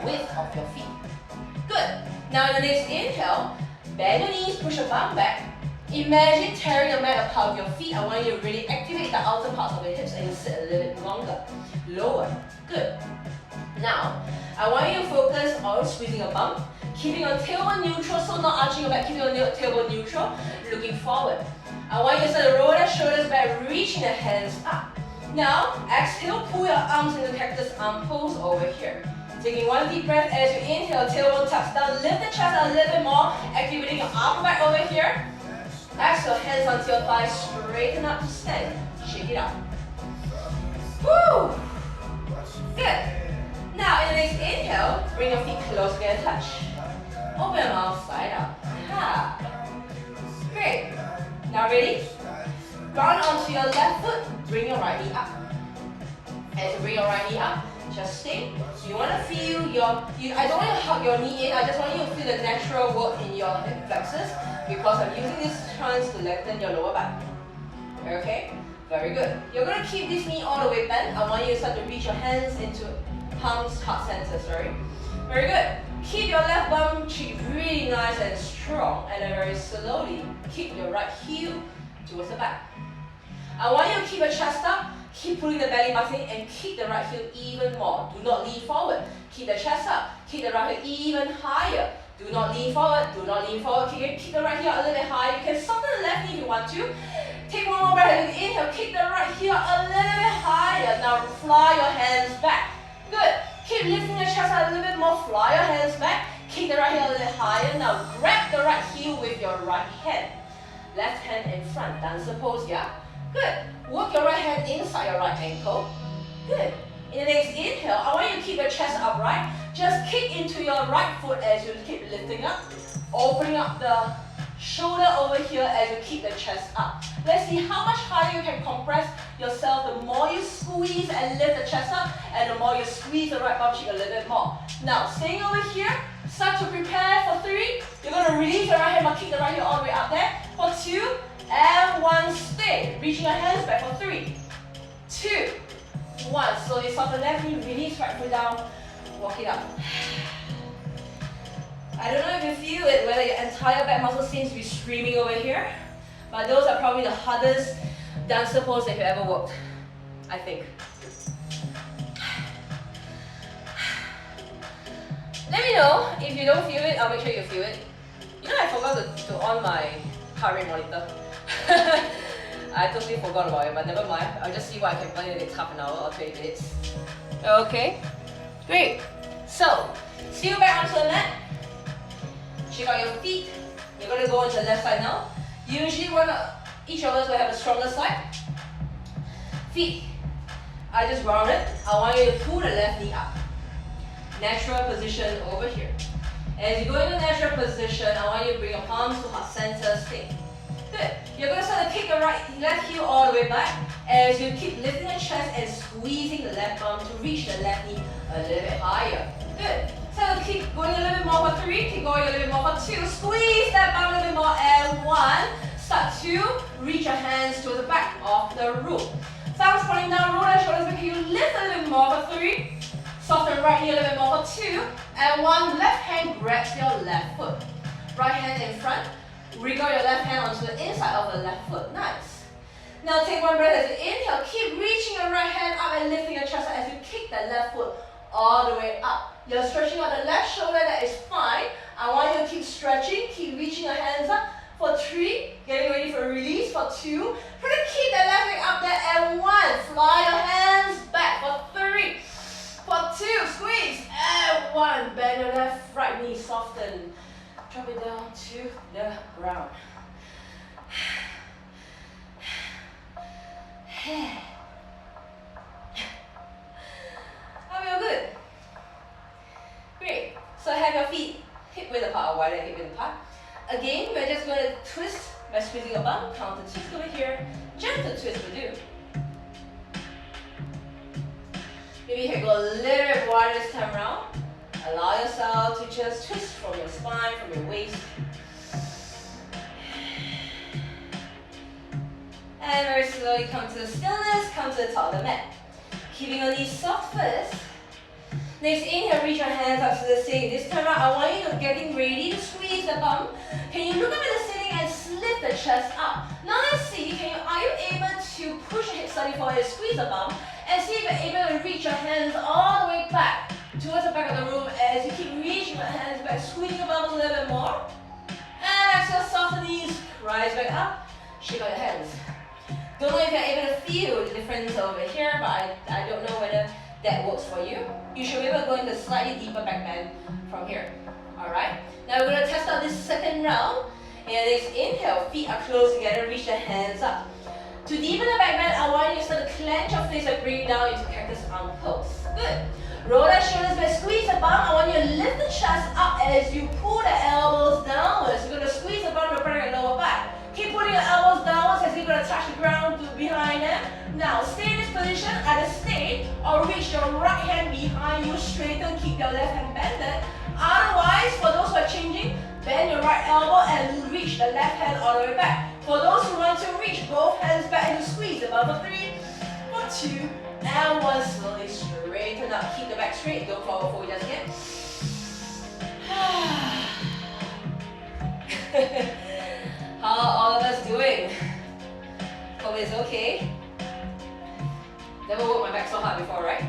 width of your feet. Good. Now in the next inhale, bend your knees, push your bum back. Imagine tearing the mat apart with your feet. I want you to really activate the outer parts of your hips and you sit a little bit longer. Lower. Good. Now, I want you to focus on squeezing your bum, keeping your tailbone neutral, so not arching your back, keeping your tailbone neutral, looking forward. I want you to start to roll the shoulders back, reaching the hands up. Now, exhale, pull your arms into cactus arm pose over here. Taking one deep breath as you inhale, tailbone tucks down, lift the chest out a little bit more, activating your upper back over here. Exhale, hands onto your thighs, straighten up to stand. Shake it out. Woo! Good. Now, in the next inhale, bring your feet close together, touch. Open your mouth, side out. Ha. Great. Now ready? Ground onto your left foot, bring your right knee up. As you bring your right knee up, just stay. So you want to feel I don't want you to hug your knee in, I just want you to feel the natural work in your hip flexors because I'm using this chance to lengthen your lower back. Okay? Very good. You're going to keep this knee all the way bent. I want you to start to reach your hands into palms, heart center, sorry. Very good. Keep your left bum cheek really nice and strong, and then very slowly keep your right heel towards the back. I want you to keep your chest up, keep pulling the belly button in, and keep the right heel even more. Do not lean forward. Keep the chest up, keep the right heel even higher. Do not lean forward, do not lean forward. Keep the right heel a little bit higher. You can soften the left knee if you want to. Take one more breath and inhale, kick the right heel a little bit higher. Now fly your hands back. Good. Keep lifting the chest out a little bit more, fly your hands back. Kick the right heel a little bit higher. Now grab the right heel with your right hand. Left hand in front, dancer pose, yeah? Good. Work your right hand inside your right ankle. Good. In the next inhale, I want you to keep your chest upright. Just kick into your right foot as you keep lifting up. Opening up the shoulder over here as you keep the chest up. Let's see how much higher you can compress yourself. The more you squeeze and lift the chest up, and the more you squeeze the right bum cheek a little bit more. Now, staying over here, start to prepare for 3. You're going to release the right hand, but keep the right heel all the way up there. For 2, and 1, stay. Reaching your hands back for 3, 2, 1. Slowly soften left knee, release right foot down, walk it up. I don't know if you feel it, whether your entire back muscle seems to be screaming over here, but those are probably the hardest dancer pose that you've ever worked, I think. Let me know if you don't feel it, I'll make sure you feel it. You know, I forgot to on my heart rate monitor. I totally forgot about it, but never mind. I'll just see what I can find in the next half an hour or 20 minutes. Okay, great. So, see you back onto the mat. Check out your feet. You're going to go on to the left side now. Usually each of us will have a stronger side. Feet. I just rounded. I want you to pull the left knee up. Natural position over here. As you go into natural position, I want you to bring your palms to heart center, stay. Good. You're going to start to kick the left heel all the way back as you keep lifting the chest and squeezing the left bum to reach the left knee a little bit higher. Good. So keep going a little bit more for 3, keep going a little bit more for 2, squeeze that bum a little bit more, and 1. Start to reach your hands to the back of the room. Thumbs pointing down, roll the shoulders back, you lift a little bit more for 3, soften right knee a little bit more for 2, and 1. Left hand grabs your left foot. Right hand in front, wriggle your left hand onto the inside of the left foot, nice. Now take one breath as you inhale, keep reaching your right hand up and lifting your chest as you kick that left foot all the way up. You're stretching out the left shoulder, that is fine. I want you to keep stretching, keep reaching your hands up. For 3, getting ready for a release. For 2, try to keep the left leg up there, and 1, fly your hands back. For 3, for 2, squeeze, and 1, bend your left, right knee, soften. Drop it down to the ground. I feel good. Great. So have your feet hip width apart or wider hip width apart. Again, we're just going to twist by squeezing your bum. Counter twist over here. Gentle twist will do. Maybe you can go a little bit wider this time around. Allow yourself to just twist from your spine, from your waist. And very slowly come to the stillness, come to the top of the mat. Keeping your knees soft first. Next inhale, reach your hands up to the ceiling. This time around, I want you to getting ready to squeeze the bum. Can you look up at the ceiling and slip the chest up? Now let's see, are you able to push your hips slightly forward and squeeze the bum? And see if you're able to reach your hands all the way back towards the back of the room as you keep reaching your hands back, squeezing your bum a little bit more. And exhale, soft the knees, rise back up. Shake out your hands. Don't know if you're able to feel the difference over here, but I don't know whether that works for you. You should be able to go into slightly deeper back bend from here. Alright? Now we're going to test out this second round. And next inhale, feet are close together, reach the hands up. To deepen the back bend, I want you to start to clench your face and bring down into cactus arm pose. Good. Roll that shoulders back, squeeze the bum. I want you to lift the chest up as you pull the elbows downwards. You're going to squeeze the bum to protect your lower back. Keep putting your elbows downwards as you're going to touch the ground behind them. Now, stay in this position, either stay or reach your right hand behind you, straighten, keep your left hand bended. Otherwise, for those who are changing, bend your right elbow and reach the left hand all the way back. For those who want to reach both hands back and squeeze the bum for 3, for 2, and 1. Slowly straighten up. Keep the back straight. Don't fall before you just yet. How are all of us doing? Hope it's okay. Never worked my back so hard before, right?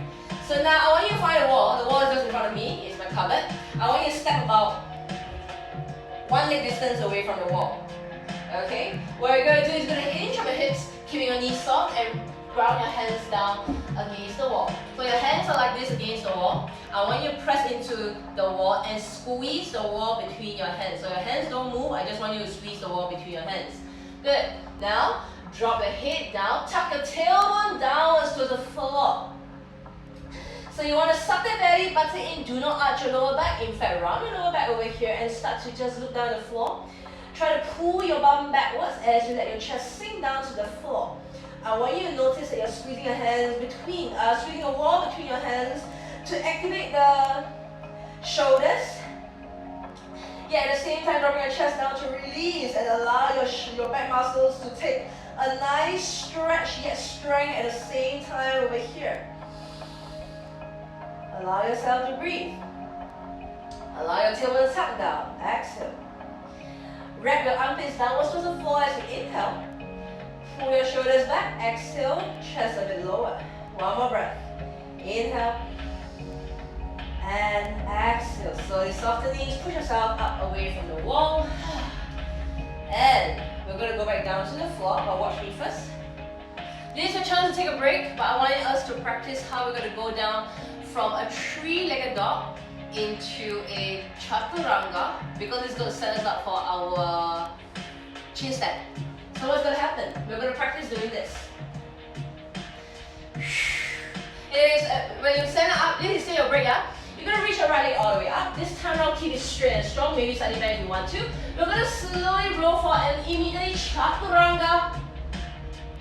So now I want you to find a wall. The wall is just in front of me. It's my cupboard. I want you to step about 1 leg distance away from the wall. Okay? What you're going to do is going to hinge on your hips, keeping your knees soft, and ground your hands down against the wall. So your hands are like this against the wall. I want you to press into the wall and squeeze the wall between your hands. So your hands don't move, I just want you to squeeze the wall between your hands. Good. Now, drop your head down, tuck your tailbone downwards to the floor. So you want to suck the belly button in, do not arch your lower back. In fact, round your lower back over here and start to just look down the floor. Try to pull your bum backwards as you let your chest sink down to the floor. I want you to notice that you're squeezing your hands between, squeezing a wall between your hands to activate the shoulders. Yeah, at the same time dropping your chest down to release and allow your back muscles to take a nice stretch yet strength at the same time over here. Allow yourself to breathe. Allow your tailbone to tuck down. Exhale. Wrap your armpits downwards to the floor as you inhale. Pull your shoulders back. Exhale. Chest a bit lower. One more breath. Inhale. And exhale. Slowly soften the knees. Push yourself up away from the wall. And we're going to go back down to the floor. But watch me first. This is your chance to take a break. But I wanted us to practice how we're going to go down from a 3-legged dog into a chaturanga, because it's going to set us up for our chin stand. So what's going to happen? We're going to practice doing this. It is, when you stand up, this is still your break, yeah? You're going to reach your right leg all the way up. This time around, keep it straight and strong, maybe slightly bend if you want to. We're going to slowly roll forward and immediately chaturanga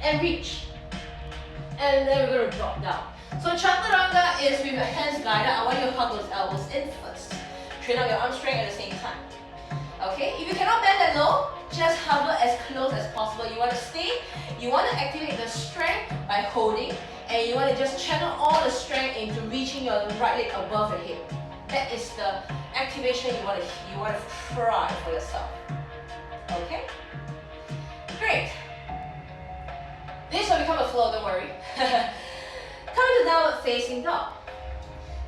and reach. And then we're going to drop down. So chaturanga is with your hands guided. I want you to hug those elbows in first. Train out your arm strength at the same time. Okay, if you cannot bend that low, just hover as close as possible. You want to stay, you want to activate the strength by holding, and you want to just channel all the strength into reaching your right leg above your head. That is the activation you want to try for yourself. Okay? Great. This will become a flow, don't worry. Come to downward facing dog.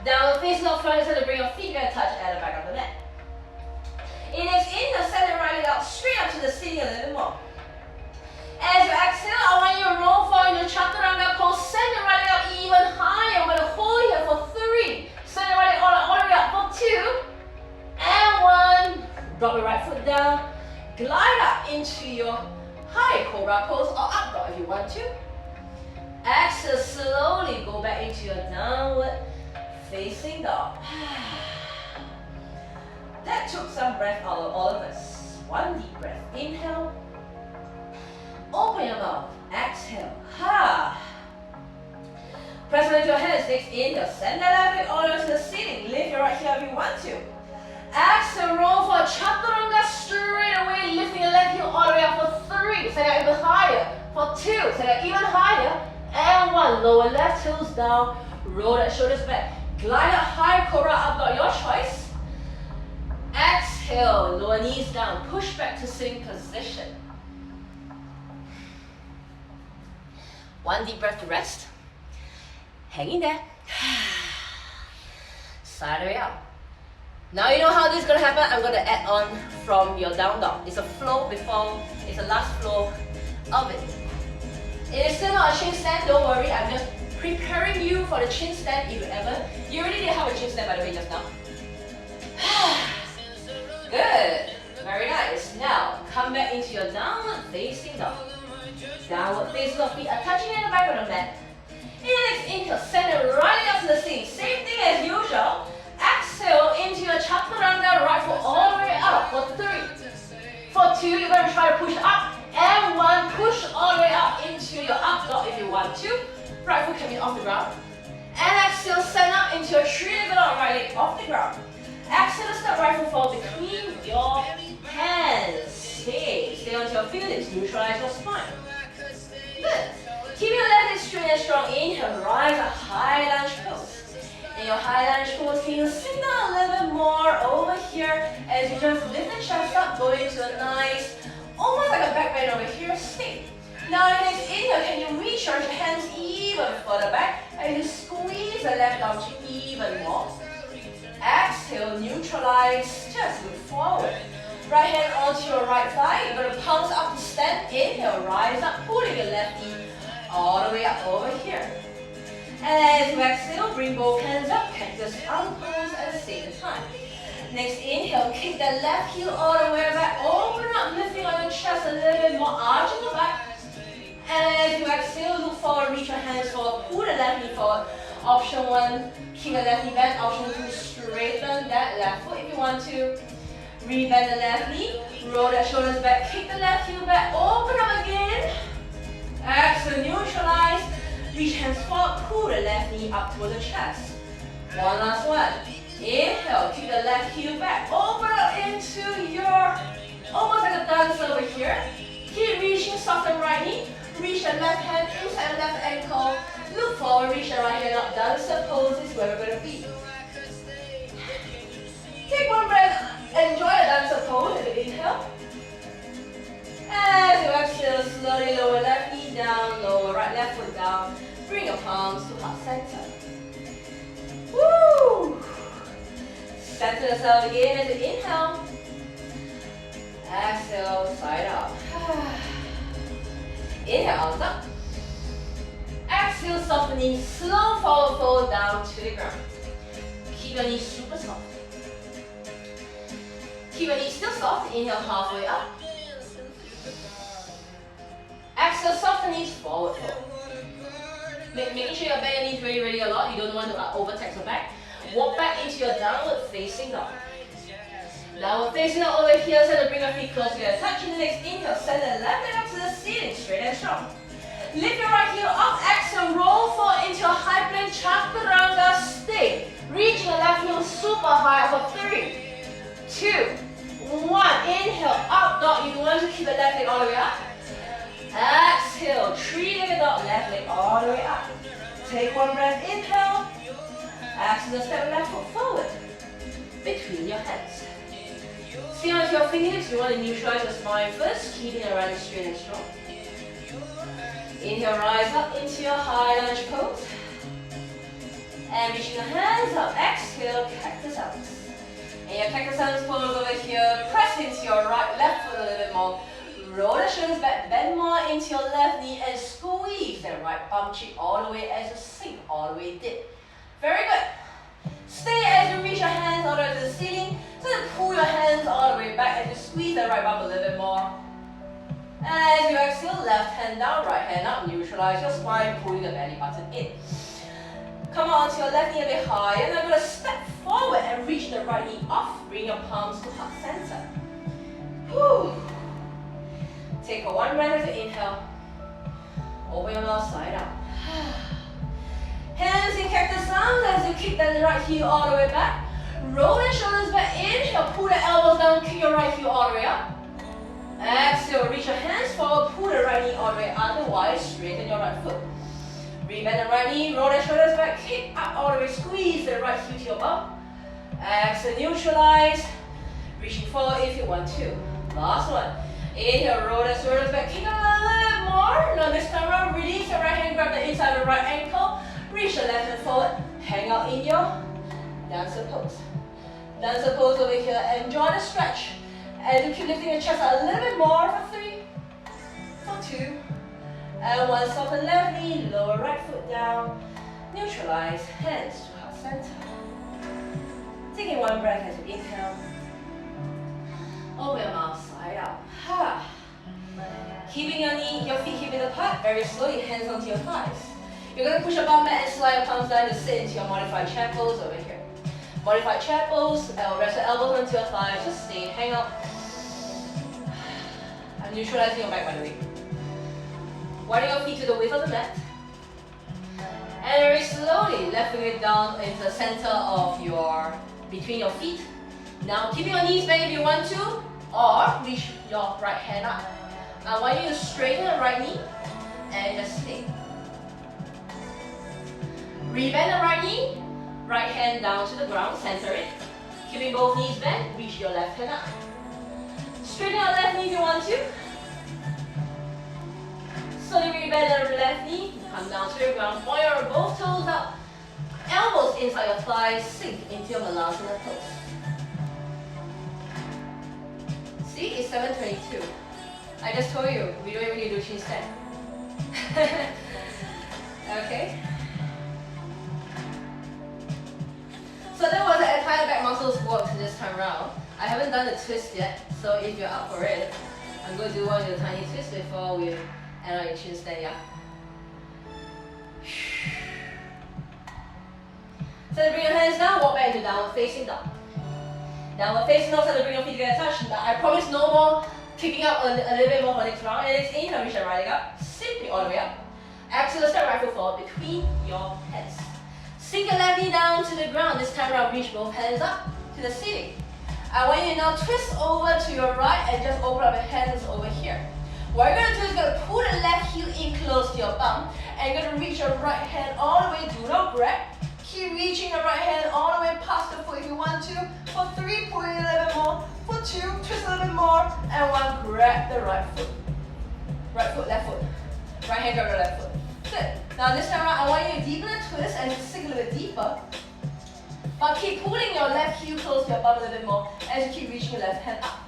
Downward facing dog, front and to bring your feet and touch at the back of the mat. Next inhale, send your right leg out straight up to the ceiling a little bit more. As you exhale, I want you to roll forward in your chaturanga pose. Send your right leg out even higher. We're going to hold here for 3. Send your right leg all the way up for 2. And 1. Drop your right foot down. Glide up into your high cobra pose or up dog if you want to. Exhale, slowly go back into your downward facing dog. That took some breath out of all of us. 1 deep breath. Inhale. Open your mouth. Exhale. Ha. Press onto your hands. Next inhale. Send that left leg all the way to the ceiling. Lift your right heel if you want to. Exhale. Roll for a chaturanga straight away. Lifting the left heel all the way up for 3. Send it even higher. For 2. Send it even higher. And 1. Lower left heels down. Roll that shoulders back. Glide up high cobra up dog. Your choice. Exhale, lower knees down, push back to sitting position. 1 deep breath to rest. Hang in there. Side way out. Now you know how this is going to happen. I'm going to add on from your down dog. It's a flow before, it's a last flow of it. It is still not a chin stand, don't worry, I'm just preparing you for the chin stand if ever. You already did have a chin stand by the way just now. Good, very nice. Now, come back into your downward facing dog. Downward facing dog, feet are touching in the back of the mat. Next inhale, send it right up to the ceiling. Same thing as usual. Exhale into your chaturanga, right foot all the way up for 3. For 2, you're going to try to push up. And 1, push all the way up into your up dog if you want to. Right foot can be off the ground. And exhale, send up into your 3-legged dog, right leg off the ground. Exhale, step right foot forward between your hands. Stay on your fingertips, neutralize your spine. Good. Keep your left leg straight and strong. Inhale, rise a high lunge pose. In your high lunge pose, can you sink down a little bit more over here as you just lift the chest up, go into a nice, almost like a back bend over here. Stay. Now, next inhale, can you reach your hands even further back and you squeeze the left arm even more. Exhale, neutralize, just look forward. Right hand onto your right thigh, you're going to palms up to stand. Inhale, rise up, pulling your left knee all the way up over here. And as you exhale, bring both hands up, cactus arm pose at the same time. Next inhale, kick that left heel all the way back, open up, lifting on your chest a little bit more, arching the back. And as you exhale, look forward, reach your hands forward, pull the left knee forward. Option 1, keep the left knee bent. Option 2, straighten that left foot if you want to. Rebend the left knee, roll the shoulders back, kick the left heel back, open up again. Exhale, neutralize, reach hands forward, pull the left knee up toward the chest. One last one. Inhale, kick the left heel back, open up into your, almost like a dance over here. Keep reaching, soften right knee, reach the left hand inside the left ankle, look forward, reach the right hand up, dancer pose is where we're going to be. Take one breath, enjoy the dancer pose as you inhale. As you exhale, slowly lower left knee down, lower right left foot down. Bring your palms to heart center. Woo! Center yourself again as you inhale. Exhale, side up. Inhale, arms up. Exhale, softening, slow forward fold down to the ground. Keep your knees super soft. Keep your knees still soft. Inhale, halfway up. Exhale, soft the knees, forward fold. Making sure your bend your knees really a lot. You don't want to overtax your back. Walk back into your downward facing dog. Downward facing dog over here, so to bring your feet close together. Touching the next inhale, send the left leg up to the ceiling, straight and strong. Lift your right heel up, exhale, roll forward into a high plank, chaturanga, stay. Reach your left heel super high for 3, 2, 1. Inhale, up dog. You want to keep the left leg all the way up. Exhale, 3-legged dog, left leg all the way up. Take one breath, inhale. Exhale, step left foot forward between your hands. Stay onto your fingertips. You want to neutralize your spine first, keeping the right leg straight and strong. Inhale, rise up into your high lunge pose. And reaching your hands up, exhale, cactus arms. In your cactus arms pose over here, press into your left foot a little bit more. Roll the shoulders back, bend more into your left knee and squeeze the right bum cheek all the way as you sink, all the way dip. Very good. Stay as you reach your hands all the way to the ceiling. So then pull your hands all the way back as you squeeze the right bum a little bit more. As you exhale, left hand down, right hand up, neutralize your spine, pulling the belly button in. Come on to your left knee a bit higher, and I'm going to step forward and reach the right knee off. Bring your palms to heart center. Whew. Take a one breath as you inhale. Open your mouth side up. Hands in cactus arms as you kick that right heel all the way back. Roll the shoulders back. Inhale, pull the elbows down, kick your right heel all the way up. Exhale, reach your hands forward, pull the right knee all the way otherwise, straighten your right foot. Rebend the right knee, roll the shoulders back, kick up all the way, squeeze the right heel to your bum. Exhale, neutralize. Reaching forward if you want to. Last one. Inhale, roll the shoulders back, kick up a little bit more. Now this time around, release your right hand, grab the inside of the right ankle, reach the left hand forward, hang out in your dancer pose. Dancer pose over here, enjoy the stretch. And you keep lifting your chest a little bit more for 3, for 2. And 1, soften left knee, lower right foot down. Neutralize, hands to heart center. Taking 1 breath as you inhale. Open your mouth, side out. Ha. Keeping your feet hip width apart, very slowly, hands onto your thighs. You're going to push your bum mat and slide your palms down to sit into your modified chair pose over here. Modified chair pose, rest your elbows onto your thighs, just stay, hang out. I'm neutralizing your back, by the way. Widen your feet to the width of the mat. And very slowly, left finger down into the center of between your feet. Now, keep your knees bent if you want to, or reach your right hand up. I want you to straighten the right knee and just stay. Rebend the right knee, right hand down to the ground, center it. Keeping both knees bent, reach your left hand up. Straighten your left knee if you want to. Slowly rebend the left knee, come down to the ground, point your both toes up. Elbows inside your thighs, sink into your Malasana pose. See, it's 7:22. I just told you, we don't even need to do chin stand. Okay? So that was the entire back muscles work this time around. I haven't done the twist yet, so if you're up for it, I'm going to do one of the tiny twists before we end on your chin stand, yeah? So bring your hands down, walk back into downward facing dog. Downward facing dog, so to bring your feet together, touch. Now, I promise no more kicking up a little bit more for next round. And it's inhale, reach the right leg up, simply all the way up. Exhale, step right foot forward between your hands. Sink your left knee down to the ground. This time around, reach both hands up to the ceiling. I want you to now twist over to your right and just open up your hands over here. What you're going to do is going to pull the left heel in close to your bum, and you're going to reach your right hand all the way, do not grab. Keep reaching the right hand all the way past the foot if you want to. For 3, pull in a little bit more. For 2, twist a little bit more. And 1, grab the right foot. Right foot, left foot. Right hand, grab the left foot. Good. Now this time around, I want you to deepen the twist and sink a little bit deeper. But keep pulling your left heel close to your bum a little bit more as you keep reaching your left hand up.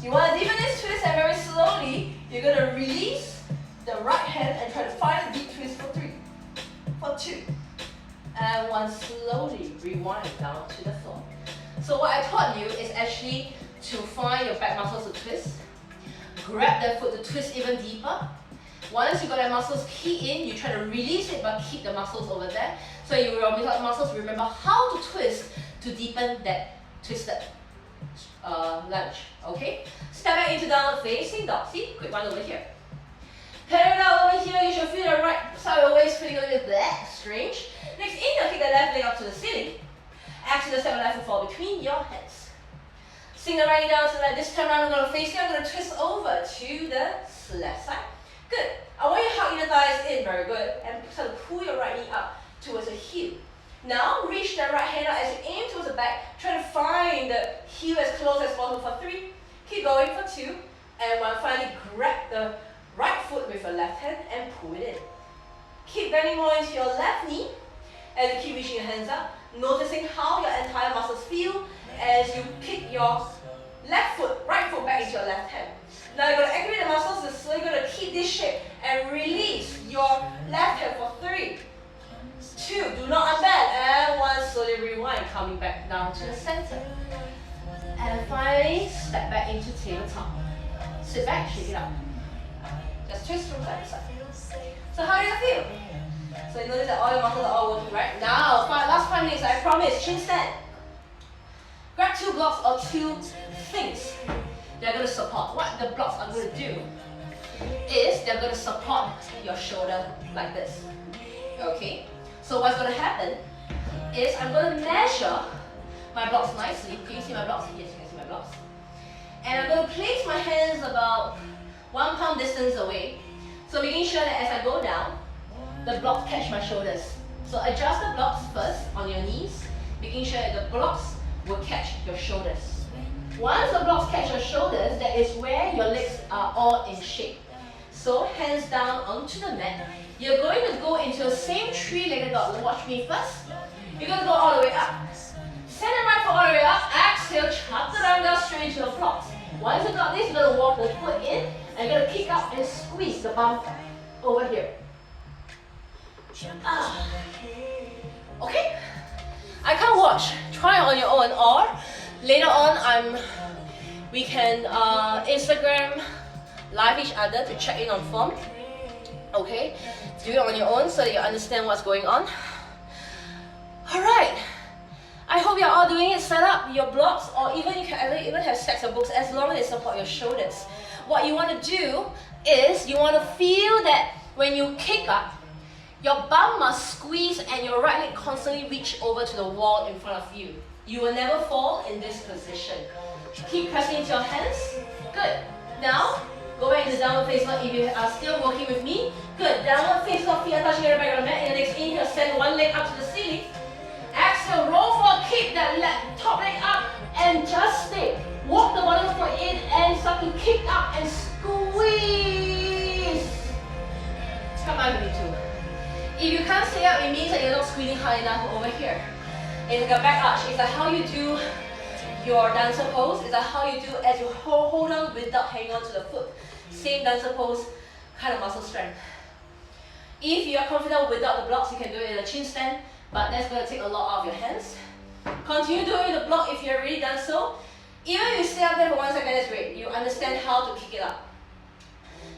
You want to deepen this twist, and very slowly, you're going to release the right hand and try to find a deep twist for 3, for 2. And 1, slowly rewind down to the floor. So what I taught you is actually to find your back muscles to twist. Grab that foot to twist even deeper. Once you got that muscles key in, you try to release it but keep the muscles over there. So your muscles remember how to twist to deepen that twisted lunge. Okay? Step back into downward facing dog. See? Quick one over here. Parallel over here, you should feel the right side of your waist feeling a little bit strange. Next inhale, kick the left leg up to the ceiling. Exhale, step the left foot forward between your hands. Sink the right knee down to the left. This time around, I'm going to face you. I'm going to twist over to the left side. Good. I want you to hug your thighs in. Very good. And start to pull your right knee up towards the heel. Now, reach the right hand out as you aim towards the back. Try to find the heel as close as possible for 3. Keep going for 2. And 1, finally grab the right foot with your left hand and pull it in. Keep bending more into your left knee as you keep reaching your hands up. Noticing how your entire muscles feel as you kick your right foot back into your left hand. Now you're going to activate the muscles, so you're going to keep this shape and release your left hand for 3, 2, do not unbend, and 1, slowly rewind, coming back down to the center. And finally, step back into tabletop. Sit back, shake it up. Just twist from side to side. So how do you feel? So you notice that all your muscles are all working, right? Now, last 5 minutes, I promise, chin stand. Grab 2 blocks or 2 things they're going to support. What the blocks are going to do is they're going to support your shoulder like this. Okay? So what's going to happen is I'm going to measure my blocks nicely. Can you see my blocks? Yes, you can see my blocks. And I'm going to place my hands about 1 palm distance away. So making sure that as I go down, the blocks catch my shoulders. So adjust the blocks first on your knees, making sure that the blocks will catch your shoulders. Once the blocks catch your shoulders, that is where your legs are all in shape. So hands down onto the mat. You're going to go into the same 3-legged dog. Watch me first. You're going to go all the way up. Send the right foot all the way up. Exhale, chaturanga straight into your blocks. Once you got this, you're going to walk the foot in And you're gonna kick up and squeeze the bum over here. Okay? I can't watch. Try it on your own, or later on we can Instagram live each other to check in on form. Okay? Do it on your own so that you understand what's going on. Alright. I hope you're all doing it. Set up your blocks, or even you can even have stacks of books as long as they support your shoulders. What you want to do is you want to feel that when you kick up, your bum must squeeze and your right leg constantly reach over to the wall in front of you. You will never fall in this position. Keep pressing into your hands. Good. Now, go back into downward facing dog if you are still working with me. Good. Downward facing dog, feet are touching the back of the mat. In the next inhale, send one leg up to the ceiling. Exhale, roll forward, keep that top leg up and just stay. Walk the bottom foot in and start to kick up and squeeze. Come on, me too. If you can't stay up, it means that you're not squeezing hard enough over here. It's like a back arch. It's like how you do your dancer pose. It's like how you do as you hold on without hanging on to the foot. Same dancer pose, kind of muscle strength. If you are confident without the blocks, you can do it in a chin stand, but that's going to take a lot out of your hands. Continue doing the block if you've already done so. Even if you stay up there for 1 second, that's great. You understand how to kick it up.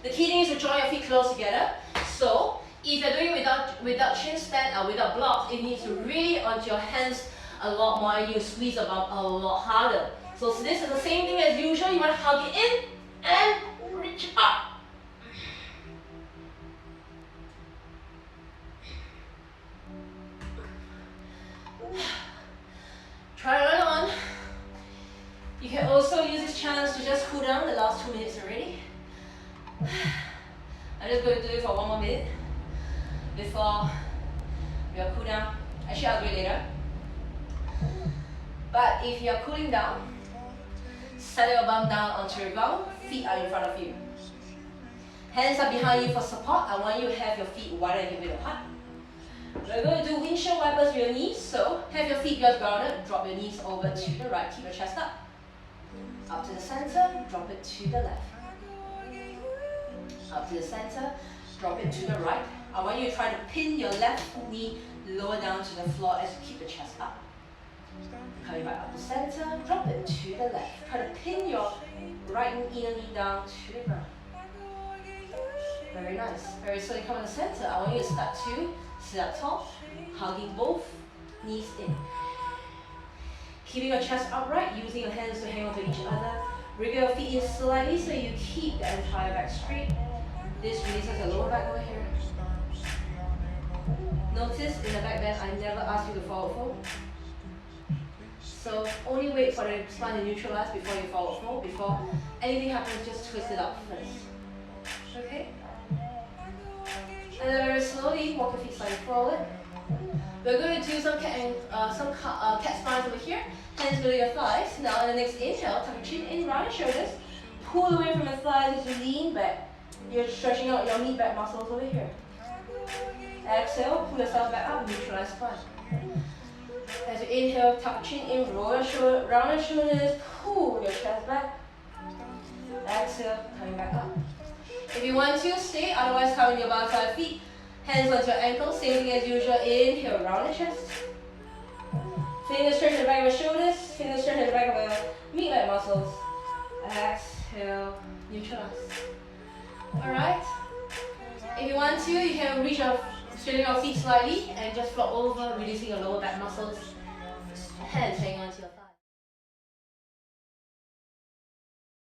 The key thing is to join your feet close together. So, if you're doing it without chin stand or without blocks, it needs to really onto your hands a lot more and you squeeze the bum a lot harder. So this is the same thing as usual. You want to hug it in and reach up. Try it on. You can also use this chance to just cool down the last 2 minutes already. I'm just going to do it for 1 more minute before we'll cool down. Actually, I'll do it later. But if you're cooling down, set your bum down onto your ground, feet are in front of you. Hands are behind you for support. I want you to have your feet wider than your middle heart. We're going to do windshield wipers with your knees, so have your feet just grounded, drop your knees over to the right, keep your chest up. Up to the center, drop it to the left. Up to the center, drop it to the right. I want you to try to pin your left knee lower down to the floor as you keep the chest up. Coming back up to center, drop it to the left. Try to pin your right inner knee down to the ground. Very nice. Very slowly come to the center. I want you to start to sit up tall, hugging both knees in. Keeping your chest upright, using your hands to hang onto each other. Wriggle your feet in slightly so you keep the entire back straight. This releases the lower back over here. Notice in the back bend, I never ask you to forward fold. So only wait for the spine to neutralize before you forward fold. Before anything happens, just twist it up first. Okay? And then very slowly, walk your feet slightly forward. We're going to do some cat spines over here. Hands below your thighs. Now in the next inhale, tuck your chin in, round your shoulders. Pull away from your thighs as you lean back. You're stretching out your knee back muscles over here. Exhale, pull yourself back up, neutralize spine. As you inhale, tuck your chin in, roll your shoulder, round your shoulders, pull your chest back. Exhale, coming back up. If you want to, stay, otherwise come in your butterfly feet. Hands onto your ankles, same thing as usual. Inhale, round your chest. Fingers stretch the back of your shoulders, fingers stretch the back of your mid-back muscles. Exhale, neutralize. Alright? If you want to, you can reach your straighten your feet slightly and just flop over, releasing your lower back muscles. Hands hanging onto your thighs.